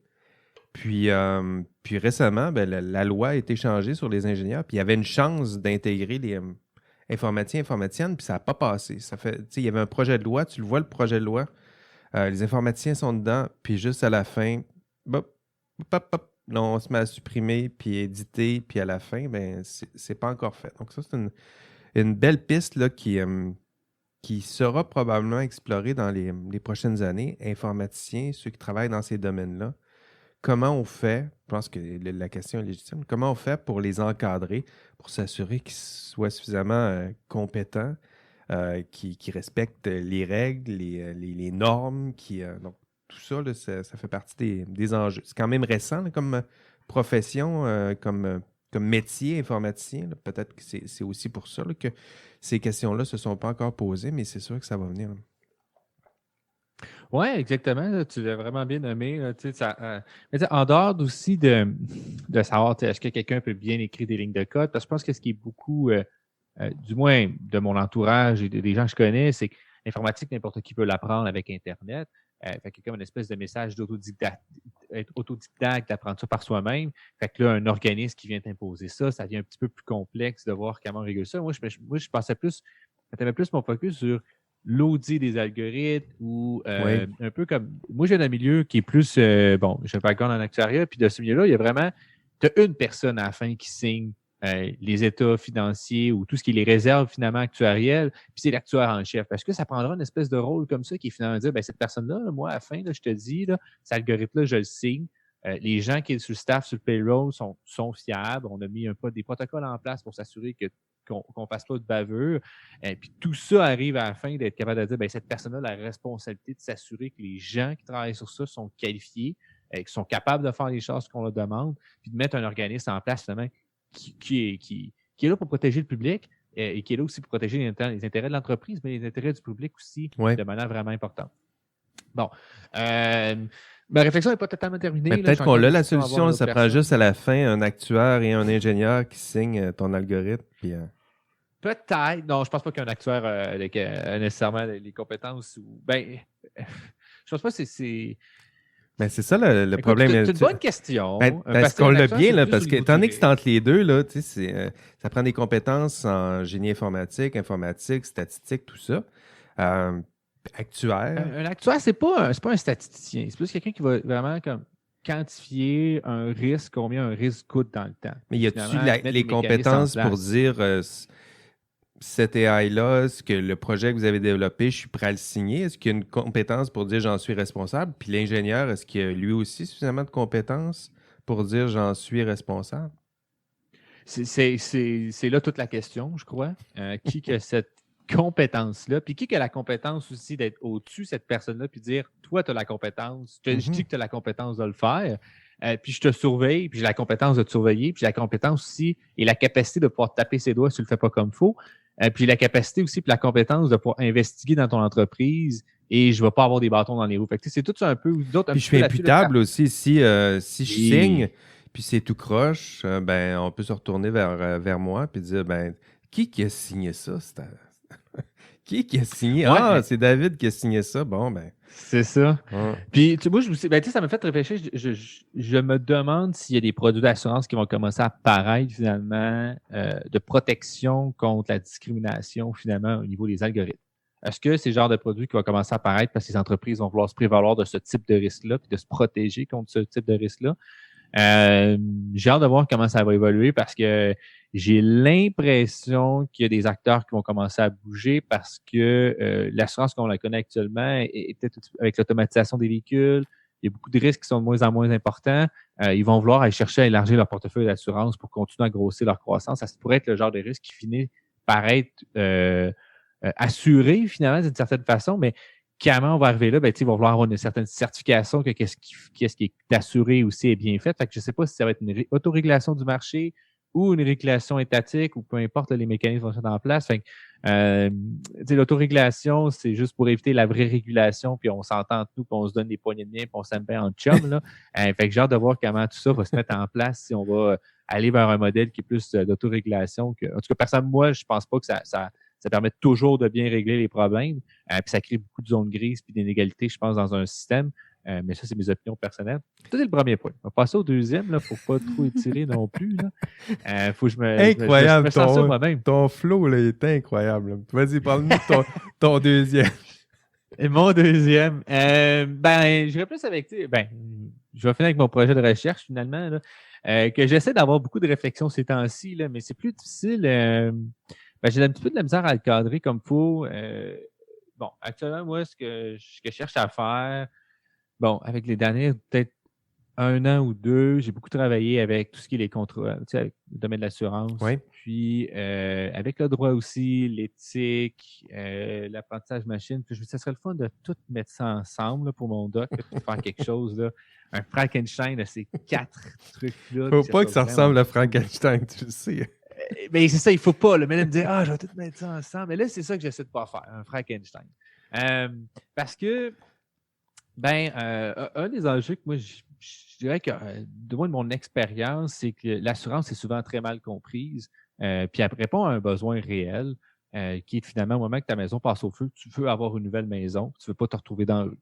Puis récemment, la loi a été changée sur les ingénieurs, puis il y avait une chance d'intégrer les informaticiens et informaticiennes, puis ça n'a pas passé. Il y avait un projet de loi, tu le vois, le projet de loi, les informaticiens sont dedans, puis juste à la fin, là, on se met à supprimer, puis éditer, puis à la fin, c'est pas encore fait. Donc ça, c'est une belle piste là, qui sera probablement explorée dans les prochaines années. Informaticiens, ceux qui travaillent dans ces domaines-là, comment on fait, je pense que la question est légitime, comment on fait pour les encadrer, pour s'assurer qu'ils soient suffisamment compétents, qui respectent les règles, les normes, donc tout ça, là, ça fait partie des enjeux. C'est quand même récent là, comme profession, comme métier informaticien. Là. Peut-être que c'est aussi pour ça là, que ces questions-là ne se sont pas encore posées, mais c'est sûr que ça va venir. Là. Oui, exactement. Là, tu l'as vraiment bien nommé. Là, mais en dehors aussi de savoir est-ce que quelqu'un peut bien écrire des lignes de code, parce que je pense que ce qui est beaucoup, du moins de mon entourage et des gens que je connais, c'est que l'informatique, n'importe qui peut l'apprendre avec Internet. Fait que comme une espèce de message être autodidacte, d'apprendre ça par soi-même. Fait que là, un organisme qui vient t'imposer ça devient un petit peu plus complexe de voir comment on régule ça. Moi, je pensais plus, j'avais plus mon focus sur l'audit des algorithmes ou un peu comme... Moi, j'ai un milieu qui est plus... j'ai un background en actuariat, puis de ce milieu-là, il y a vraiment... Tu as une personne à la fin qui signe les états financiers ou tout ce qui est les réserves finalement actuarielles, puis c'est l'actuaire en chef. Parce que ça prendra une espèce de rôle comme ça qui est finalement dire, cette personne-là, là, moi, à la fin, là, je te dis, là, cet algorithme-là, je le signe. Les gens qui sont sur le staff, sur le payroll sont fiables. On a mis des protocoles en place pour s'assurer qu'on ne fasse pas de bavure. Puis tout ça arrive à la fin d'être capable de dire, cette personne-là a la responsabilité de s'assurer que les gens qui travaillent sur ça sont qualifiés, qui sont capables de faire les choses qu'on leur demande, puis de mettre un organisme en place finalement qui est là pour protéger le public et qui est là aussi pour protéger les intérêts de l'entreprise, mais les intérêts du public aussi de manière vraiment importante. Bon. Ma réflexion n'est pas totalement terminée. Mais peut-être qu'on a la solution, ça prend juste à la fin un actuaire et un ingénieur qui signent ton algorithme. Puis, peut-être. Non, je ne pense pas qu'un actuaire ait nécessairement les compétences. Je pense pas que c'est... Ben, c'est ça le problème. C'est une bonne question. Parce qu'on l'a bien, là, parce que étant donné que c'est entre les deux, là, ça prend des compétences en génie informatique, statistique, tout ça. Actuaire. Un actuaire, c'est pas un statisticien. C'est plus quelqu'un qui va vraiment comme quantifier un risque, combien un risque coûte dans le temps. Mais y a-tu les compétences pour dire cet AI-là, ce que le projet que vous avez développé, je suis prêt à le signer? Est-ce qu'il y a une compétence pour dire j'en suis responsable? Puis l'ingénieur, est-ce qu'il a lui aussi suffisamment de compétences pour dire j'en suis responsable? C'est là toute la question, je crois. Qui a cette compétence-là? Puis qui a la compétence aussi d'être au-dessus de cette personne-là, puis dire toi, tu as la compétence, je dis que tu as la compétence de le faire. Puis je te surveille, puis j'ai la compétence de te surveiller, puis j'ai la compétence aussi et la capacité de pouvoir te taper ses doigts si tu le fais pas comme il faut. Puis la capacité aussi, puis la compétence de pouvoir investiguer dans ton entreprise et je ne vais pas avoir des bâtons dans les roues. Fait que, c'est tout ça un peu. Puis je suis imputable aussi. Si je signe, puis c'est tout croche, ben, on peut se retourner vers moi puis dire, ben, qui a signé ça? Qui a signé? Ouais. C'est David qui a signé ça. Bon, ben. C'est ça. Ouais. Puis, moi, ça m'a fait réfléchir. Je me demande s'il y a des produits d'assurance qui vont commencer à apparaître, finalement, de protection contre la discrimination, finalement, au niveau des algorithmes. Est-ce que c'est le genre de produit qui va commencer à apparaître parce que les entreprises vont vouloir se prévaloir de ce type de risque-là puis de se protéger contre ce type de risque-là? J'ai hâte de voir comment ça va évoluer parce que j'ai l'impression qu'il y a des acteurs qui vont commencer à bouger parce que l'assurance qu'on la connaît actuellement est peut-être avec l'automatisation des véhicules. Il y a beaucoup de risques qui sont de moins en moins importants. Ils vont vouloir aller chercher à élargir leur portefeuille d'assurance pour continuer à grossir leur croissance. Ça pourrait être le genre de risque qui finit par être assuré finalement d'une certaine façon, mais comment on va arriver là, ben, ils vont vouloir avoir une certaine certification que qu'est-ce qui est assuré aussi est bien fait. Fait que je ne sais pas si ça va être une autorégulation du marché ou une régulation étatique ou peu importe les mécanismes qui vont être en place. Fait que, l'autorégulation, c'est juste pour éviter la vraie régulation, puis on s'entend tout, puis on se donne des poignées de main, puis on s'aime bien en chum. Là. Fait que j'ai hâte de voir comment tout ça va se mettre en place si on va aller vers un modèle qui est plus d'autorégulation. En tout cas, personne, moi, je pense pas que ça permet toujours de bien régler les problèmes. Puis ça crée beaucoup de zones grises puis d'inégalités, je pense, dans un système. Mais ça, c'est mes opinions personnelles. Ça, c'est le premier point. On va passer au deuxième. Il ne faut pas trop étirer non plus. Faut que je me incroyable, je me censure moi-même. Ton flow là, est incroyable. Vas-y, parle-nous de ton deuxième. Et mon deuxième, je dirais plus avec... je vais finir avec mon projet de recherche, finalement, là, que j'essaie d'avoir beaucoup de réflexions ces temps-ci, là, mais c'est plus difficile... j'ai un petit peu de la misère à le cadrer comme il faut. Actuellement, moi, ce que je cherche à faire, avec les derniers, peut-être 1 an ou 2, j'ai beaucoup travaillé avec tout ce qui est les contrats, avec le domaine de l'assurance. Oui. Puis, avec le droit aussi, l'éthique, l'apprentissage machine. Puis, ça serait le fun de tout mettre ça ensemble là, pour mon doc, puis faire quelque chose, là, un Frankenstein de ces 4 trucs-là. Faut pas que ça ressemble à Frankenstein, tu le sais. Mais c'est ça, il ne faut pas. Mais là, me dire, je vais tout mettre ça ensemble. Mais là, c'est ça que j'essaie de pas faire, un Frankenstein. Parce que, un des enjeux que moi, je dirais que, de mon expérience, c'est que l'assurance est souvent très mal comprise. Puis elle répond à un besoin réel, qui est finalement, au moment que ta maison passe au feu, tu veux avoir une nouvelle maison, tu ne veux pas te retrouver dans eux.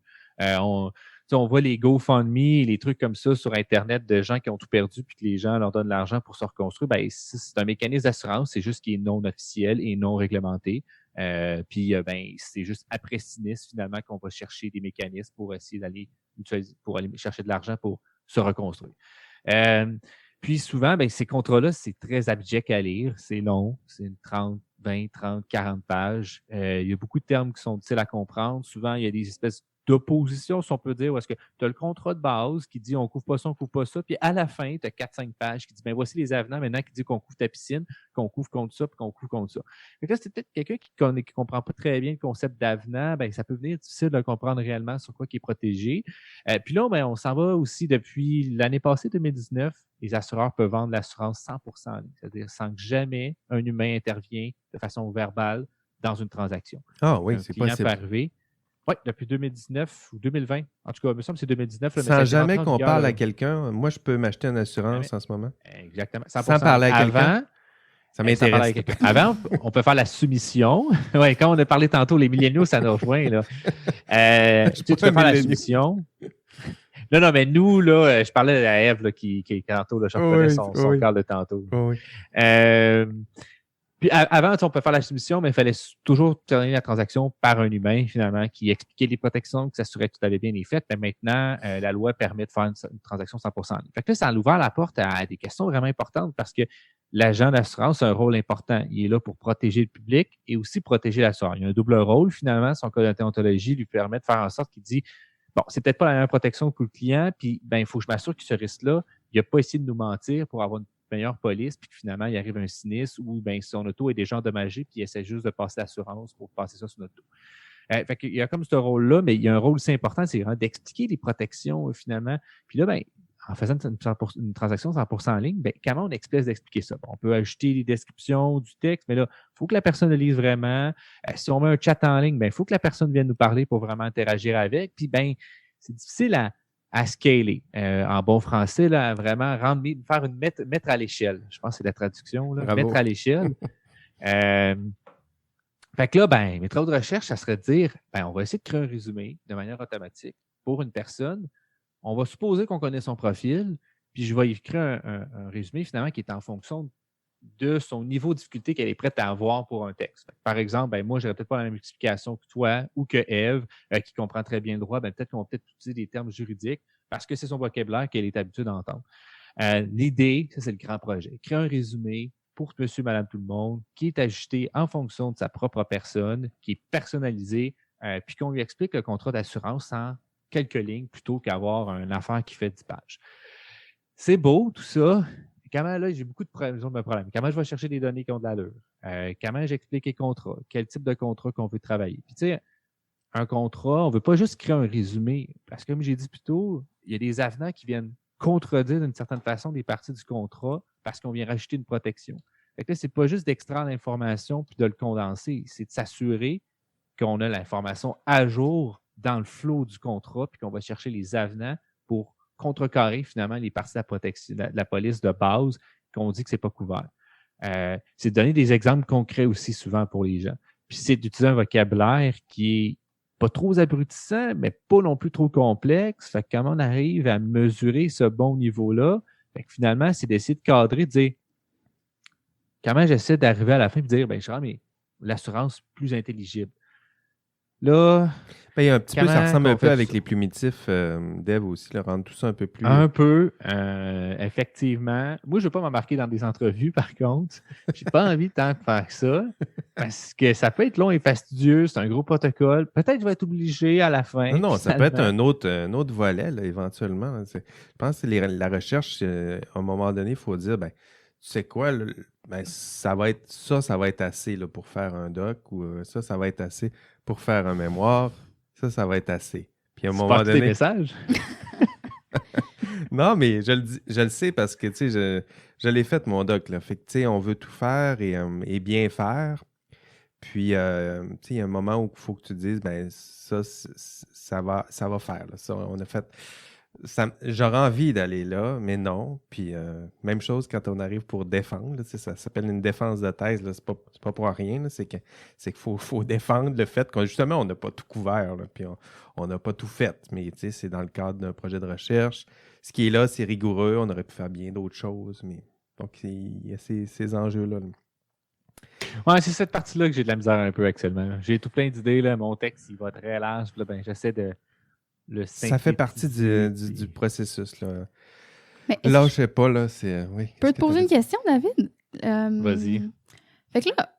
On voit les GoFundMe, les trucs comme ça sur Internet de gens qui ont tout perdu puis que les gens leur donnent l'argent pour se reconstruire. C'est un mécanisme d'assurance, c'est juste qui est non officiel et non réglementé. C'est juste après sinistre, finalement, qu'on va chercher des mécanismes pour essayer d'aller chercher de l'argent pour se reconstruire. Puis souvent, ces contrats-là, c'est très abject à lire, c'est long, c'est 30, 20, 30, 40 pages. Il y a beaucoup de termes qui sont difficiles à comprendre. Souvent, il y a des espèces d'opposition, si on peut dire, où est-ce que tu as le contrat de base qui dit on couvre pas ça, on couvre pas ça, puis à la fin, tu as 4-5 pages qui dit voici les avenants maintenant qui dit qu'on couvre ta piscine, qu'on couvre contre ça, puis qu'on couvre contre ça. Fait que là, c'est peut-être quelqu'un qui comprend pas très bien le concept d'avenant, ça peut venir difficile de comprendre réellement sur quoi qui est protégé. Puis là, on s'en va aussi depuis l'année passée, 2019, les assureurs peuvent vendre l'assurance 100% en ligne, c'est-à-dire sans que jamais un humain intervient de façon verbale dans une transaction. Ah oui, c'est possible. Peut arriver. Oui, depuis 2019 ou 2020. En tout cas, il me semble que c'est 2019. Sans jamais qu'on parle à quelqu'un. Moi, je peux m'acheter une assurance en ce moment. Exactement. Sans parler à quelqu'un. Ça m'intéresse. Avant, on peut faire la soumission. Oui, quand on a parlé tantôt, les milléniaux, ça nous rejoint. Là. Tu peux faire la soumission. Non, mais nous, là, je parlais à Ève qui tantôt, là, je reconnais son call de tantôt. Oui. Puis avant, on peut faire la soumission, mais il fallait toujours terminer la transaction par un humain, finalement, qui expliquait les protections, qui s'assurait que tout avait bien été fait. Mais maintenant, la loi permet de faire une transaction 100%. Fait que là, ça a ouvert la porte à des questions vraiment importantes parce que l'agent d'assurance a un rôle important. Il est là pour protéger le public et aussi protéger l'assureur. Il y a un double rôle, finalement. Son code de déontologie lui permet de faire en sorte qu'il dit c'est peut-être pas la même protection que le client, puis il faut que je m'assure que ce risque-là, il n'a pas essayé de nous mentir pour avoir une meilleure police, puis que finalement, il arrive un sinistre où son auto est déjà endommagé, puis il essaie juste de passer l'assurance pour passer ça sur notre auto. Fait qu'il y a comme ce rôle-là, mais il y a un rôle aussi important, c'est vraiment d'expliquer les protections finalement. Puis là, en faisant une transaction 100% en ligne, comment on explique d'expliquer ça? On peut ajouter les descriptions du texte, mais là, il faut que la personne le lise vraiment. Si on met un chat en ligne, il faut que la personne vienne nous parler pour vraiment interagir avec. Puis, c'est difficile à scaler. En bon français, là, vraiment mettre à l'échelle. Je pense que c'est la traduction, là, mettre à l'échelle. Fait que là, mes travaux de recherche, ça serait de dire, on va essayer de créer un résumé de manière automatique pour une personne. On va supposer qu'on connaît son profil, puis je vais écrire un résumé finalement qui est en fonction de son niveau de difficulté qu'elle est prête à avoir pour un texte. Par exemple, moi, je n'aurais peut-être pas la même explication que toi ou que Ève, qui comprend très bien le droit. Peut-être qu'on va peut-être utiliser des termes juridiques parce que c'est son vocabulaire qu'elle est habituée d'entendre. L'idée, ça, c'est le grand projet. Créer un résumé pour monsieur, madame, tout le monde, qui est ajusté en fonction de sa propre personne, qui est personnalisé, puis qu'on lui explique le contrat d'assurance en quelques lignes plutôt qu'avoir une affaire qui fait 10 pages. C'est beau, tout ça. Comment, là, j'ai beaucoup de problèmes. Comment je vais chercher des données qui ont de l'allure? Comment j'explique les contrats? Quel type de contrat qu'on veut travailler? Puis, tu sais, un contrat, on ne veut pas juste créer un résumé. Parce que, comme j'ai dit plus tôt, il y a des avenants qui viennent contredire d'une certaine façon des parties du contrat parce qu'on vient rajouter une protection. Fait que là, c'est pas juste d'extraire l'information puis de le condenser. C'est de s'assurer qu'on a l'information à jour dans le flot du contrat puis qu'on va chercher les avenants pour contrecarrer finalement les parties de la protection, de la police de base qu'on dit que c'est pas couvert. C'est de donner des exemples concrets aussi souvent pour les gens. Puis c'est d'utiliser un vocabulaire qui est pas trop abrutissant, mais pas non plus trop complexe. Fait que comment on arrive à mesurer ce bon niveau-là? Fait que finalement, c'est d'essayer de cadrer, de dire comment j'essaie d'arriver à la fin et de dire, je rends l'assurance plus intelligible. Là, il y a un petit peu, ça ressemble un peu avec les plumitifs d'Ève aussi, là, rendre tout ça un peu plus... Un peu, effectivement. Moi, je ne veux pas m'embarquer dans des entrevues, par contre. J'ai pas envie tant de faire ça, parce que ça peut être long et fastidieux, c'est un gros protocole. Peut-être que je vais être obligé à la fin. Non, ça peut être un autre volet, là, éventuellement. Je pense que la recherche, à un moment donné, il faut dire, tu sais quoi, ça va être assez là, pour faire un doc, ou ça va être assez pour faire un mémoire. Ça va être assez. Puis à un moment donné... tes messages? Non, mais je le sais parce que, tu sais, je l'ai fait, mon doc, là. Fait que, tu sais, on veut tout faire et bien faire. Puis, tu sais, il y a un moment où il faut que tu dises, ça va faire, là. Ça, on a fait... J'aurais envie d'aller là, mais non. Puis, même chose quand on arrive pour défendre. Là, ça s'appelle une défense de thèse. Là, c'est pas pour rien. Là, c'est qu'il faut défendre le fait qu'on justement, on n'a pas tout couvert. Là, puis, on n'a pas tout fait. Mais c'est dans le cadre d'un projet de recherche. Ce qui est là, c'est rigoureux. On aurait pu faire bien d'autres choses. Mais donc, il y a ces enjeux-là. Ouais, c'est cette partie-là que j'ai de la misère un peu actuellement. J'ai tout plein d'idées. Là. Mon texte, il va très large. Là, j'essaie de... Ça fait partie du processus. Là. Là, je sais pas, là, c'est... Oui, je peux te poser une question, David? Vas-y. Fait que là,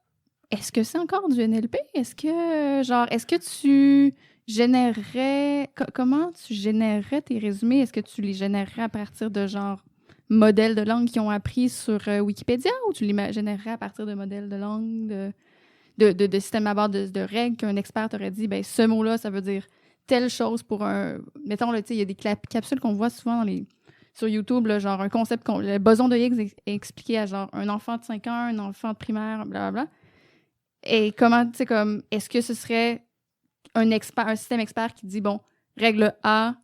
est-ce que c'est encore du NLP? Est-ce que tu générerais... Comment tu générerais tes résumés? Est-ce que tu les générerais à partir de, modèles de langue qu'ils ont appris sur Wikipédia, ou tu les générerais à partir de modèles de langue, de systèmes à base de règles qu'un expert t'aurait dit, ce mot-là, ça veut dire telle chose pour un... Mettons, il y a des capsules qu'on voit souvent sur YouTube, là, un concept, le boson de Higgs est expliqué à un enfant de 5 ans, un enfant de primaire, blablabla. Et comment, est-ce que ce serait un système expert qui dit, règle A,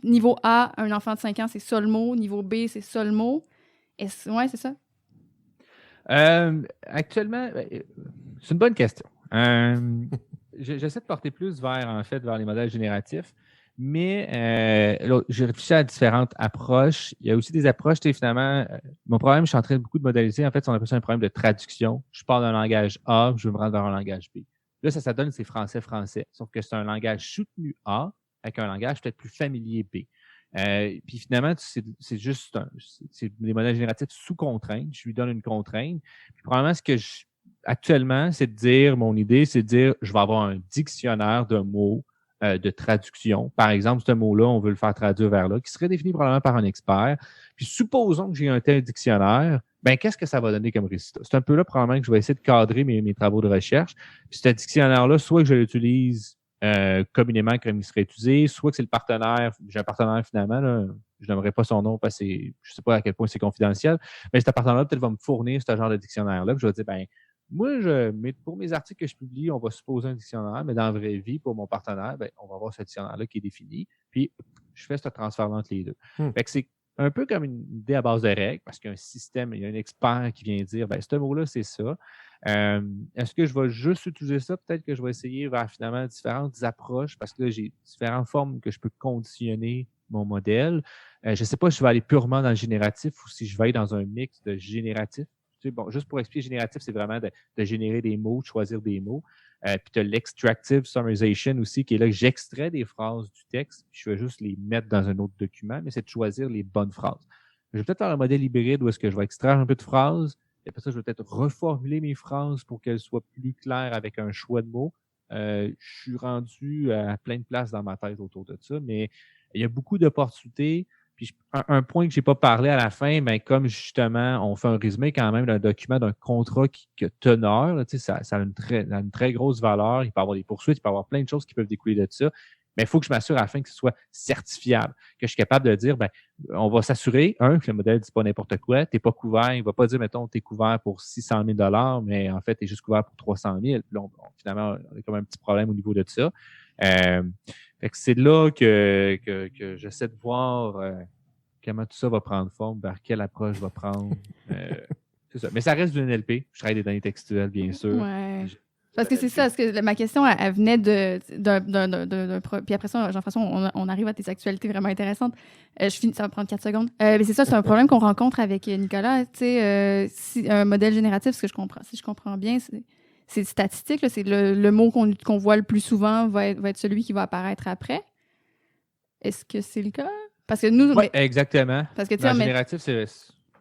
niveau A, un enfant de 5 ans, c'est ça le mot, niveau B, c'est ça le mot. Ouais, c'est ça? Actuellement, c'est une bonne question. J'essaie de porter plus vers les modèles génératifs, mais j'ai réfléchi à différentes approches. Il y a aussi des approches, finalement, mon problème, je suis en train de beaucoup de modéliser. En fait, on appelle ça un problème de traduction. Je parle d'un langage A, je veux me rendre vers un langage B. Là, ça donne, c'est français-français. Sauf que c'est un langage soutenu A avec un langage peut-être plus familier B. Puis finalement, c'est juste c'est des modèles génératifs sous contrainte. Je lui donne une contrainte. Puis probablement, actuellement, c'est de dire, mon idée, c'est de dire, je vais avoir un dictionnaire de mots de traduction. Par exemple, ce mot-là, on veut le faire traduire vers là, qui serait défini probablement par un expert. Puis supposons que j'ai un tel dictionnaire, qu'est-ce que ça va donner comme résultat? C'est un peu là probablement que je vais essayer de cadrer mes travaux de recherche. Puis ce dictionnaire-là, soit que je l'utilise communément qui serait utilisé, soit que c'est le partenaire, j'ai un partenaire finalement, là, je n'aimerais pas son nom parce que je ne sais pas à quel point c'est confidentiel, mais cet partenaire-là peut-être va me fournir ce genre de dictionnaire-là. Puis je vais dire, ben moi, pour mes articles que je publie, on va supposer un dictionnaire, mais dans la vraie vie, pour mon partenaire, ben, on va avoir ce dictionnaire-là qui est défini. Puis je fais ce transfert entre les deux. Fait que c'est un peu comme une idée à base de règles, parce qu'il y a un système, il y a un expert qui vient dire, ben ce mot-là, c'est ça. Est-ce que je vais juste utiliser ça? Peut-être que je vais essayer vers finalement différentes approches parce que là, j'ai différentes formes que je peux conditionner mon modèle. Je ne sais pas si je vais aller purement dans le génératif ou si je vais aller dans un mix de génératif. Tu sais, bon, juste pour expliquer, génératif, c'est vraiment de générer des mots, de choisir des mots. Puis tu as l'extractive summarization aussi, qui est là que j'extrais des phrases du texte, puis je vais juste les mettre dans un autre document, mais c'est de choisir les bonnes phrases. Je vais peut-être faire un modèle hybride où est-ce que je vais extraire un peu de phrases, et après ça, je vais peut-être reformuler mes phrases pour qu'elles soient plus claires avec un choix de mots. Je suis rendu à plein de places dans ma tête autour de ça, mais il y a beaucoup d'opportunités. Puis un point que je n'ai pas parlé à la fin, mais comme justement, on fait un résumé quand même d'un document, d'un contrat qui a teneur, là, ça a une très grosse valeur. Il peut y avoir des poursuites, il peut y avoir plein de choses qui peuvent découler de ça. Mais il faut que je m'assure à la fin que ce soit certifiable, que je suis capable de dire, ben, on va s'assurer, que le modèle ne dit pas n'importe quoi, tu n'es pas couvert, il ne va pas dire, mettons, tu es couvert pour 600 000 mais en fait, tu es juste couvert pour 300 000 Puis là, finalement, on a comme un petit problème au niveau de ça. Fait que c'est là que j'essaie de voir comment tout ça va prendre forme, vers quelle approche va prendre. C'est ça. Mais ça reste du NLP. Je travaille des données textuelles, bien sûr. Ouais. Parce que c'est ça, parce que ma question, elle venait d'un puis après ça, Jean-François, on arrive à tes actualités vraiment intéressantes. Ça va prendre 4 secondes. Mais c'est ça, c'est un problème qu'on rencontre avec Nicolas. Tu sais, si un modèle génératif, si je comprends bien, c'est statistique, là, c'est le mot qu'on voit le plus souvent va être celui qui va apparaître après. Est-ce que c'est le cas? Parce que nous... Oui, exactement. Parce que, dans le génératif, c'est...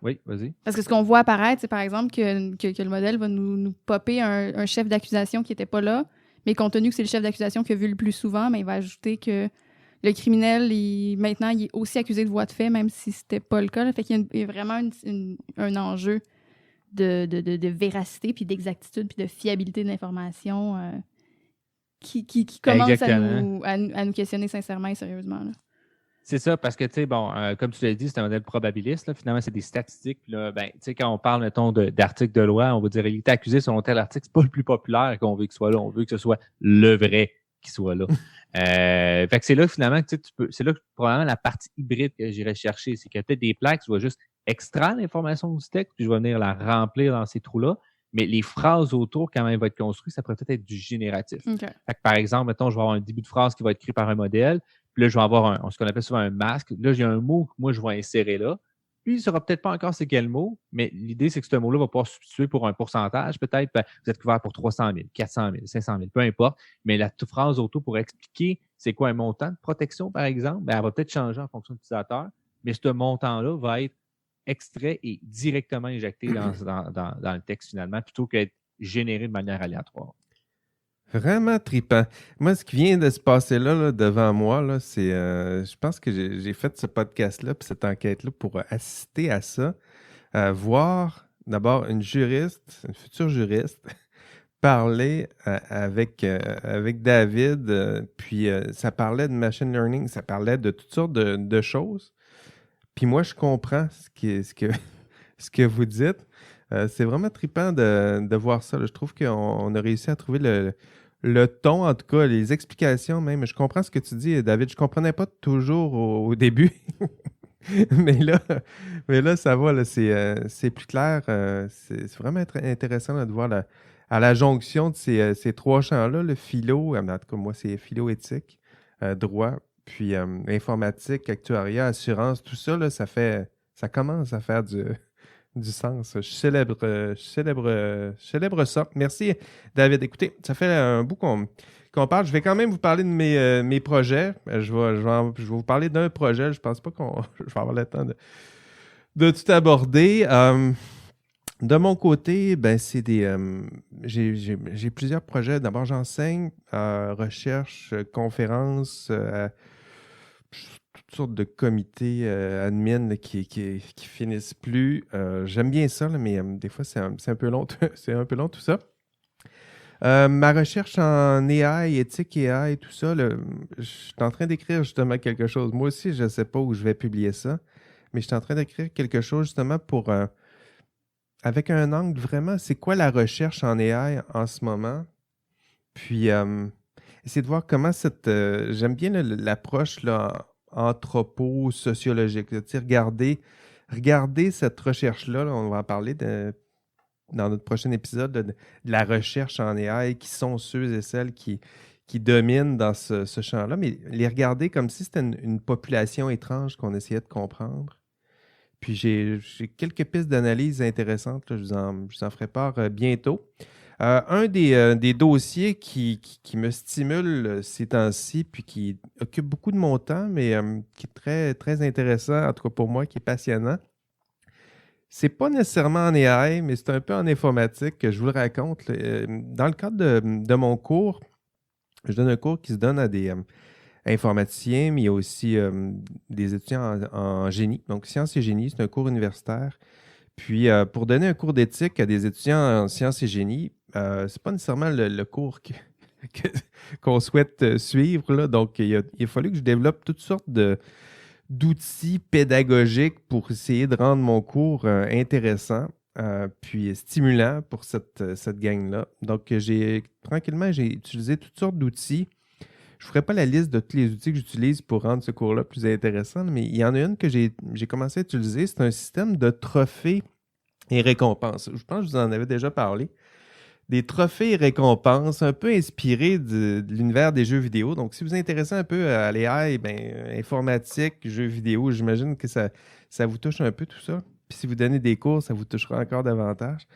Oui, vas-y. Parce que ce qu'on voit apparaître, c'est par exemple que le modèle va nous popper un chef d'accusation qui n'était pas là, mais compte tenu que c'est le chef d'accusation qui a vu le plus souvent, mais il va ajouter que le criminel, maintenant, il est aussi accusé de voie de fait, même si c'était pas le cas. Là. Fait qu'il y a vraiment un enjeu de véracité, puis d'exactitude, puis de fiabilité de l'information qui commence à nous questionner sincèrement et sérieusement. Là. C'est ça, parce que, tu sais, bon, comme tu l'as dit, c'est un modèle probabiliste. Là. Finalement, c'est des statistiques. Puis là, ben, tu sais, quand on parle, mettons, d'articles de loi, on va dire il est accusé selon tel article. C'est pas le plus populaire qu'on veut qu'il soit là. On veut que ce soit le vrai qui soit là. Fait que c'est là, finalement, que c'est là que probablement la partie hybride que j'irais chercher. C'est qu'il y a peut-être des plaques, je vais juste extraire l'information du texte, puis je vais venir la remplir dans ces trous-là. Mais les phrases autour, quand elle va être construite, ça pourrait peut-être être du génératif. Okay. Fait que, par exemple, mettons, je vais avoir un début de phrase qui va être écrit par un modèle. Puis là, je vais avoir ce qu'on appelle souvent un masque. Là, j'ai un mot que moi, je vais insérer là. Puis, il ne saura peut-être pas encore c'est quel mot, mais l'idée, c'est que ce mot-là va pouvoir substituer pour un pourcentage. Peut-être, ben, vous êtes couvert pour 300 000, 400 000, 500 000, peu importe. Mais la phrase auto pour expliquer c'est quoi un montant de protection, par exemple, ben, elle va peut-être changer en fonction de l'utilisateur. Mais ce montant-là va être extrait et directement injecté dans le texte finalement, plutôt qu'être généré de manière aléatoire. Vraiment trippant. Moi, ce qui vient de se passer là devant moi, là, c'est... je pense que j'ai fait ce podcast-là puis cette enquête-là pour assister à ça. Voir d'abord une future juriste, parler avec David. Puis ça parlait de machine learning, ça parlait de toutes sortes de choses. Puis moi, je comprends ce que vous dites. C'est vraiment trippant de voir ça. Là. Je trouve qu'on a réussi à trouver le ton, en tout cas, les explications même. Je comprends ce que tu dis, David. Je ne comprenais pas toujours au début. mais là, ça va. Là, c'est plus clair. C'est vraiment intéressant là, de voir à la jonction de ces trois champs-là, le philo, en tout cas, moi, c'est philo-éthique, droit, puis informatique, actuariat, assurance, tout ça, là, ça commence à faire du sens. Je célèbre ça. Merci, David. Écoutez, ça fait un bout qu'on parle. Je vais quand même vous parler de mes projets. Je vais vous parler d'un projet. Je pense pas je vais avoir le temps de tout aborder. De mon côté, ben c'est j'ai plusieurs projets. D'abord, j'enseigne recherche, conférences, toutes sortes de comités admin là, qui finissent plus. J'aime bien ça, là, mais des fois, c'est un peu long. C'est un peu long tout ça. Ma recherche en AI, éthique AI, tout ça, je suis en train d'écrire justement quelque chose. Moi aussi, je ne sais pas où je vais publier ça, mais je suis en train d'écrire quelque chose justement avec un angle vraiment, c'est quoi la recherche en AI en ce moment? Puis, essayer de voir comment j'aime bien l'approche là, anthropo-sociologique. Là, tu sais, regarder cette recherche-là, là, on va en parler dans notre prochain épisode de la recherche en AI, qui sont ceux et celles qui dominent dans ce champ-là, mais les regarder comme si c'était une population étrange qu'on essayait de comprendre. Puis j'ai quelques pistes d'analyse intéressantes, là, je vous en ferai part bientôt. Un des dossiers qui me stimule ces temps-ci, puis qui occupe beaucoup de mon temps, mais qui est très, très intéressant, en tout cas pour moi, qui est passionnant, c'est pas nécessairement en AI, mais c'est un peu en informatique que je vous le raconte. Là. Dans le cadre de mon cours, je donne un cours qui se donne à des informaticiens, mais il y a aussi des étudiants en génie. Donc, sciences et génie, c'est un cours universitaire. Puis, pour donner un cours d'éthique à des étudiants en sciences et génie, c'est pas nécessairement le cours qu'on souhaite suivre. Là. Donc, il a fallu que je développe toutes sortes d'outils pédagogiques pour essayer de rendre mon cours intéressant, puis stimulant pour cette gang-là. Donc, tranquillement, j'ai utilisé toutes sortes d'outils. Je ne ferai pas la liste de tous les outils que j'utilise pour rendre ce cours-là plus intéressant, mais il y en a une que j'ai commencé à utiliser. C'est un système de trophées et récompenses. Je pense que je vous en avais déjà parlé. Des trophées et récompenses un peu inspirés de l'univers des jeux vidéo. Donc, si vous vous intéressez un peu à l'AI, informatique, jeux vidéo, j'imagine que ça vous touche un peu tout ça. Puis si vous donnez des cours, ça vous touchera encore davantage.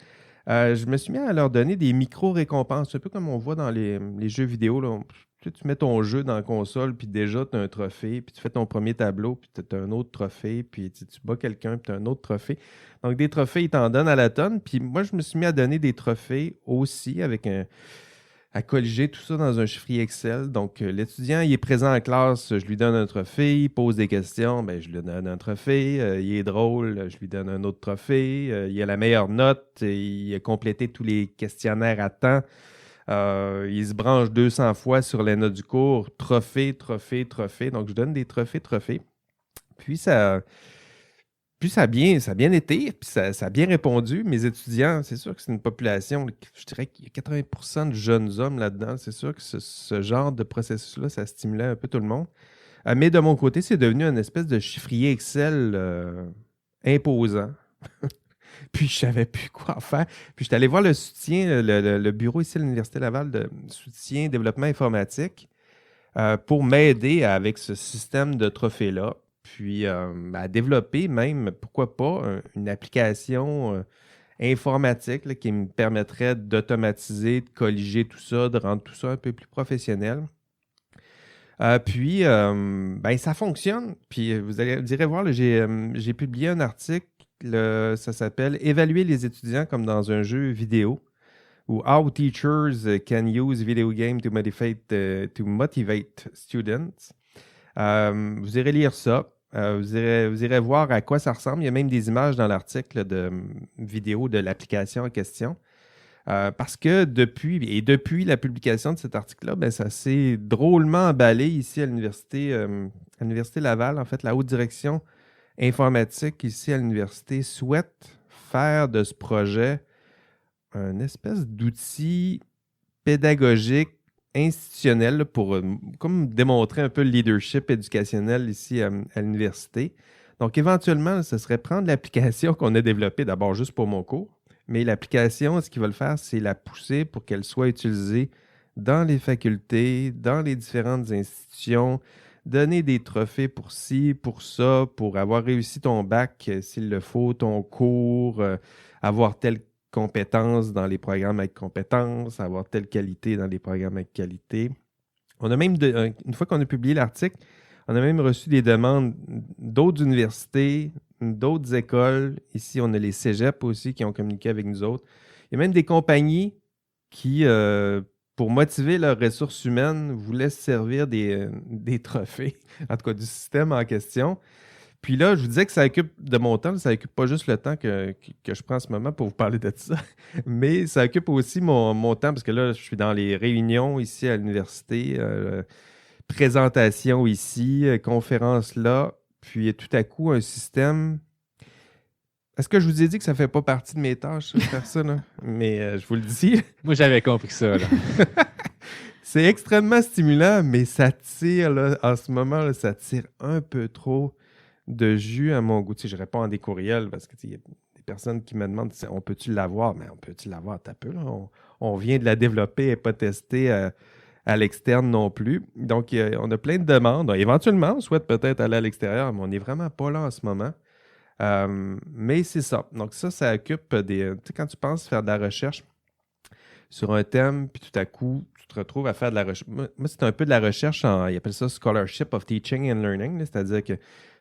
Je me suis mis à leur donner des micro-récompenses, un peu comme on voit dans les jeux vidéo. Là. Tu mets ton jeu dans la console, puis déjà, tu as un trophée, puis tu fais ton premier tableau, puis tu as un autre trophée, puis tu bats quelqu'un, puis tu as un autre trophée. Donc, des trophées, ils t'en donnent à la tonne. Puis moi, je me suis mis à donner des trophées aussi à colliger tout ça dans un chiffrier Excel. Donc, l'étudiant, il est présent en classe, je lui donne un trophée, il pose des questions, je lui donne un trophée. Il est drôle, je lui donne un autre trophée. Il a la meilleure note, il a complété tous les questionnaires à temps. Il se branche 200 fois sur les notes du cours. Trophée, trophée, trophée. Donc, je donne des trophées, trophées. Puis ça a bien été, puis ça a bien répondu. Mes étudiants, c'est sûr que c'est une population, je dirais qu'il y a 80% de jeunes hommes là-dedans. C'est sûr que ce genre de processus-là, ça stimulait un peu tout le monde. Mais de mon côté, c'est devenu une espèce de chiffrier Excel imposant. Puis je savais plus quoi faire. Puis je suis allé voir le soutien, le bureau ici à l'Université Laval de soutien développement informatique pour m'aider avec ce système de trophées-là. Puis à développer même, pourquoi pas, une application informatique là, qui me permettrait d'automatiser, de colliger tout ça, de rendre tout ça un peu plus professionnel. Puis, ça fonctionne. Puis vous irez voir, là, j'ai publié un article, ça s'appelle « Évaluer les étudiants comme dans un jeu vidéo » ou « How teachers can use video games to motivate students ». Vous irez lire ça. Vous irez voir à quoi ça ressemble. Il y a même des images dans l'article de vidéo de l'application en question. Parce que depuis la publication de cet article-là, ça s'est drôlement emballé ici à l'Université Laval. En fait, la haute direction informatique ici à l'université souhaite faire de ce projet un espèce d'outil pédagogique institutionnel là, pour comme démontrer un peu le leadership éducationnel ici à l'université. Donc, éventuellement, ce serait prendre l'application qu'on a développée d'abord juste pour mon cours, mais l'application, ce qu'ils veulent faire, c'est la pousser pour qu'elle soit utilisée dans les facultés, dans les différentes institutions, donner des trophées pour ci, pour ça, pour avoir réussi ton bac, s'il le faut, ton cours, avoir telle compétence dans les programmes avec compétences, avoir telle qualité dans les programmes avec qualité. On a même, une fois qu'on a publié l'article, on a même reçu des demandes d'autres universités, d'autres écoles. Ici, on a les cégeps aussi qui ont communiqué avec nous autres. Il y a même des compagnies qui, pour motiver leurs ressources humaines, voulaient se servir des trophées, en tout cas du système en question. Puis là, je vous disais que ça occupe de mon temps, ça occupe pas juste le temps que je prends en ce moment pour vous parler de ça, mais ça occupe aussi mon temps parce que là, je suis dans les réunions ici à l'université, présentation ici, conférence là, puis tout à coup, un système. Est-ce que je vous ai dit que ça fait pas partie de mes tâches, faire ça, là? Mais je vous le dis. Moi, j'avais compris ça, là. C'est extrêmement stimulant, mais ça tire, là, en ce moment, là, ça tire un peu trop de jus à mon goût. Tu sais, je réponds à des courriels parce que il y a des personnes qui me demandent on peut-tu l'avoir? Mais on peut-tu l'avoir? T'as peu, là. On vient de la développer et pas tester à l'externe non plus. Donc, on a plein de demandes. Éventuellement, on souhaite peut-être aller à l'extérieur, mais on n'est vraiment pas là en ce moment. Mais c'est ça. Donc, ça occupe des. Tu sais, quand tu penses faire de la recherche sur un thème, puis tout à coup, tu te retrouves à faire de la recherche. Moi, c'est un peu de la recherche ils appellent ça Scholarship of Teaching and Learning, là, c'est-à-dire que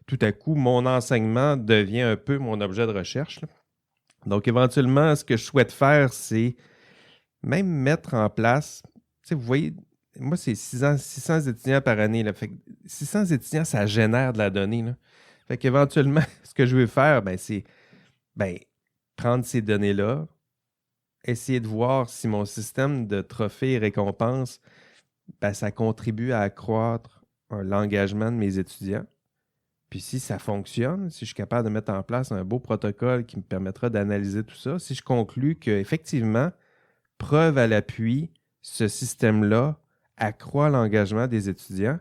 tout à coup, mon enseignement devient un peu mon objet de recherche, là. Donc, éventuellement, ce que je souhaite faire, c'est même mettre en place. Tu sais, vous voyez, moi, c'est 600 étudiants par année, là. Fait que 600 étudiants, ça génère de la donnée, là. Fait qu'éventuellement, ce que je veux faire, c'est prendre ces données-là, essayer de voir si mon système de trophées et récompenses, ça contribue à accroître l'engagement de mes étudiants. Puis si ça fonctionne, si je suis capable de mettre en place un beau protocole qui me permettra d'analyser tout ça, si je conclus qu'effectivement, preuve à l'appui, ce système-là accroît l'engagement des étudiants,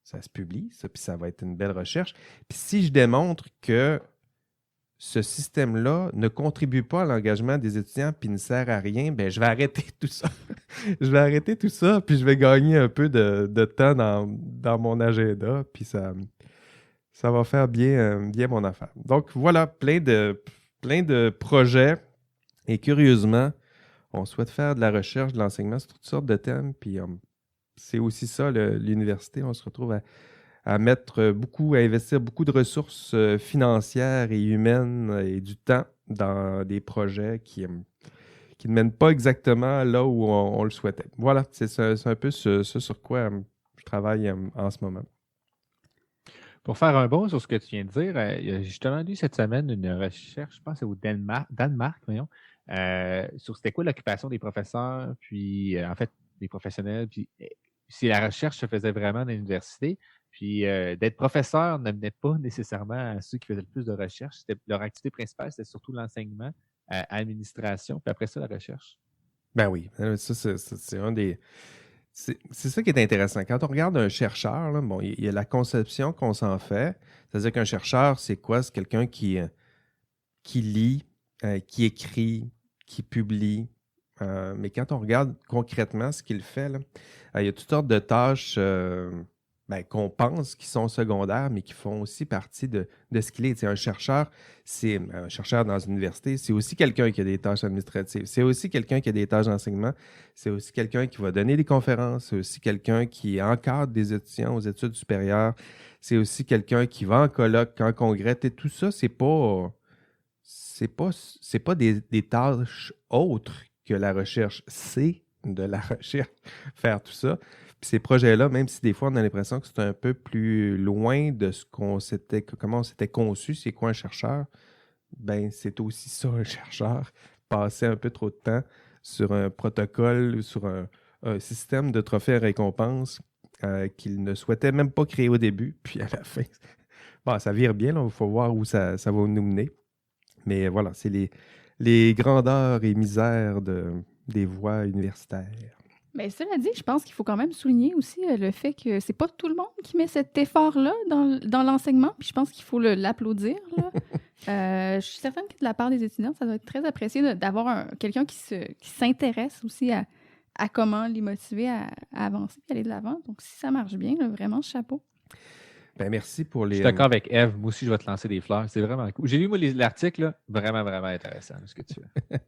ça se publie, ça, puis ça va être une belle recherche. Puis si je démontre que ce système-là ne contribue pas à l'engagement des étudiants puis ne sert à rien, je vais arrêter tout ça. Je vais arrêter tout ça, puis je vais gagner un peu de temps dans mon agenda, puis ça va faire bien mon affaire. Donc voilà, plein de projets. Et curieusement, on souhaite faire de la recherche, de l'enseignement sur toutes sortes de thèmes, puis c'est aussi ça, l'université. On se retrouve à investir beaucoup de ressources financières et humaines et du temps dans des projets qui ne mènent pas exactement là où on le souhaitait. Voilà, c'est un peu ce sur quoi je travaille en ce moment. Pour faire un bond sur ce que tu viens de dire, j'ai justement lu cette semaine une recherche, je pense que c'est au Danemark, voyons, sur c'était quoi l'occupation des professeurs, puis en fait, des professionnels, puis si la recherche se faisait vraiment dans l'université, puis d'être professeur n'amenait pas nécessairement à ceux qui faisaient le plus de recherche. Leur activité principale, c'était surtout l'enseignement, administration, puis après ça, la recherche. Ben oui, ça, c'est un des... C'est ça qui est intéressant. Quand on regarde un chercheur, là, il y a la conception qu'on s'en fait. C'est-à-dire qu'un chercheur, c'est quoi? C'est quelqu'un qui lit, qui écrit, qui publie. Mais quand on regarde concrètement ce qu'il fait, là, il y a toutes sortes de tâches qu'on pense qui sont secondaires, mais qui font aussi partie de ce qu'il est. Tu sais, un chercheur dans une université, c'est aussi quelqu'un qui a des tâches administratives. C'est aussi quelqu'un qui a des tâches d'enseignement. C'est aussi quelqu'un qui va donner des conférences. C'est aussi quelqu'un qui encadre des étudiants aux études supérieures. C'est aussi quelqu'un qui va en colloque, en congrès. Et tout ça, c'est pas des tâches autres que la recherche. C'est de la recherche, faire tout ça. Puis ces projets-là, même si des fois on a l'impression que c'est un peu plus loin de comment on s'était conçu, c'est quoi un chercheur, c'est aussi ça un chercheur. Passer un peu trop de temps sur un protocole, sur un système de trophées et récompenses qu'il ne souhaitait même pas créer au début, puis à la fin. Ça vire bien, il faut voir où ça va nous mener. Mais voilà, c'est les grandeurs et misères des voies universitaires. Mais cela dit, je pense qu'il faut quand même souligner aussi le fait que c'est pas tout le monde qui met cet effort-là dans l'enseignement, puis je pense qu'il faut l'applaudir, là. Je suis certaine que de la part des étudiants, ça doit être très apprécié d'avoir quelqu'un qui s'intéresse aussi à comment les motiver à avancer et aller de l'avant. Donc, si ça marche bien, là, vraiment, chapeau. Merci pour les... Je suis d'accord avec Eve. Moi aussi, je vais te lancer des fleurs. C'est vraiment cool. J'ai lu, moi, l'article, là, vraiment, vraiment intéressant, ce que tu fais.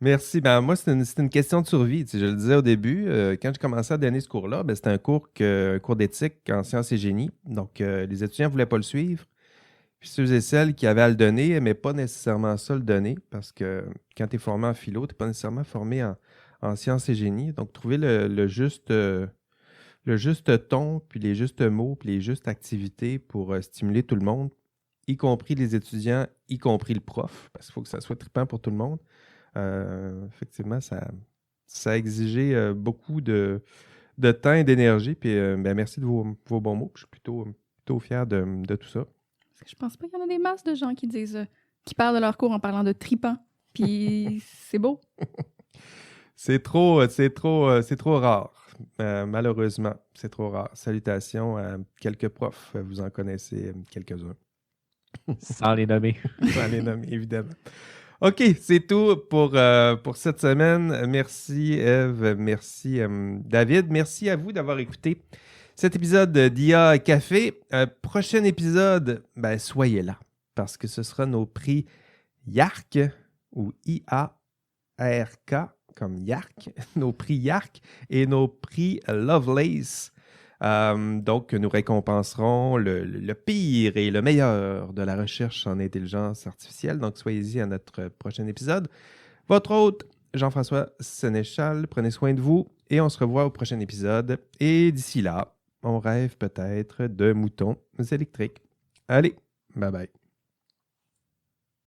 Merci. Moi, c'est une question de survie. Tu sais, je le disais au début, quand j'ai commencé à donner ce cours-là, c'était un cours d'éthique en sciences et génie. Donc, les étudiants ne voulaient pas le suivre. Puis ceux et celles qui avaient à le donner n'aimaient pas nécessairement ça le donner parce que quand tu es formé en philo, tu n'es pas nécessairement formé en sciences et génie. Donc, trouver le juste le juste ton, puis les justes mots, puis les justes activités pour stimuler tout le monde, y compris les étudiants, y compris le prof, parce qu'il faut que ça soit trippant pour tout le monde. Effectivement, ça a exigé beaucoup de temps et d'énergie. Puis merci de vos bons mots. Je suis plutôt fier de tout ça. Parce que je pense pas qu'il y en a des masses de gens qui disent, qui parlent de leur cours en parlant de tripant. Puis c'est beau. C'est trop rare. Malheureusement, c'est trop rare. Salutations à quelques profs. Vous en connaissez quelques-uns. Sans les nommer. Sans les nommer, évidemment. OK, c'est tout pour cette semaine. Merci Eve, merci David. Merci à vous d'avoir écouté cet épisode d'IA Café. Prochain épisode, soyez là, parce que ce sera nos prix YARC ou IARK, comme YARC, nos prix YARC et nos prix Lovelace. Donc, nous récompenserons le pire et le meilleur de la recherche en intelligence artificielle. Donc, soyez-y à notre prochain épisode. Votre hôte, Jean-François Sénéchal, prenez soin de vous et on se revoit au prochain épisode. Et d'ici là, on rêve peut-être de moutons électriques. Allez, bye bye.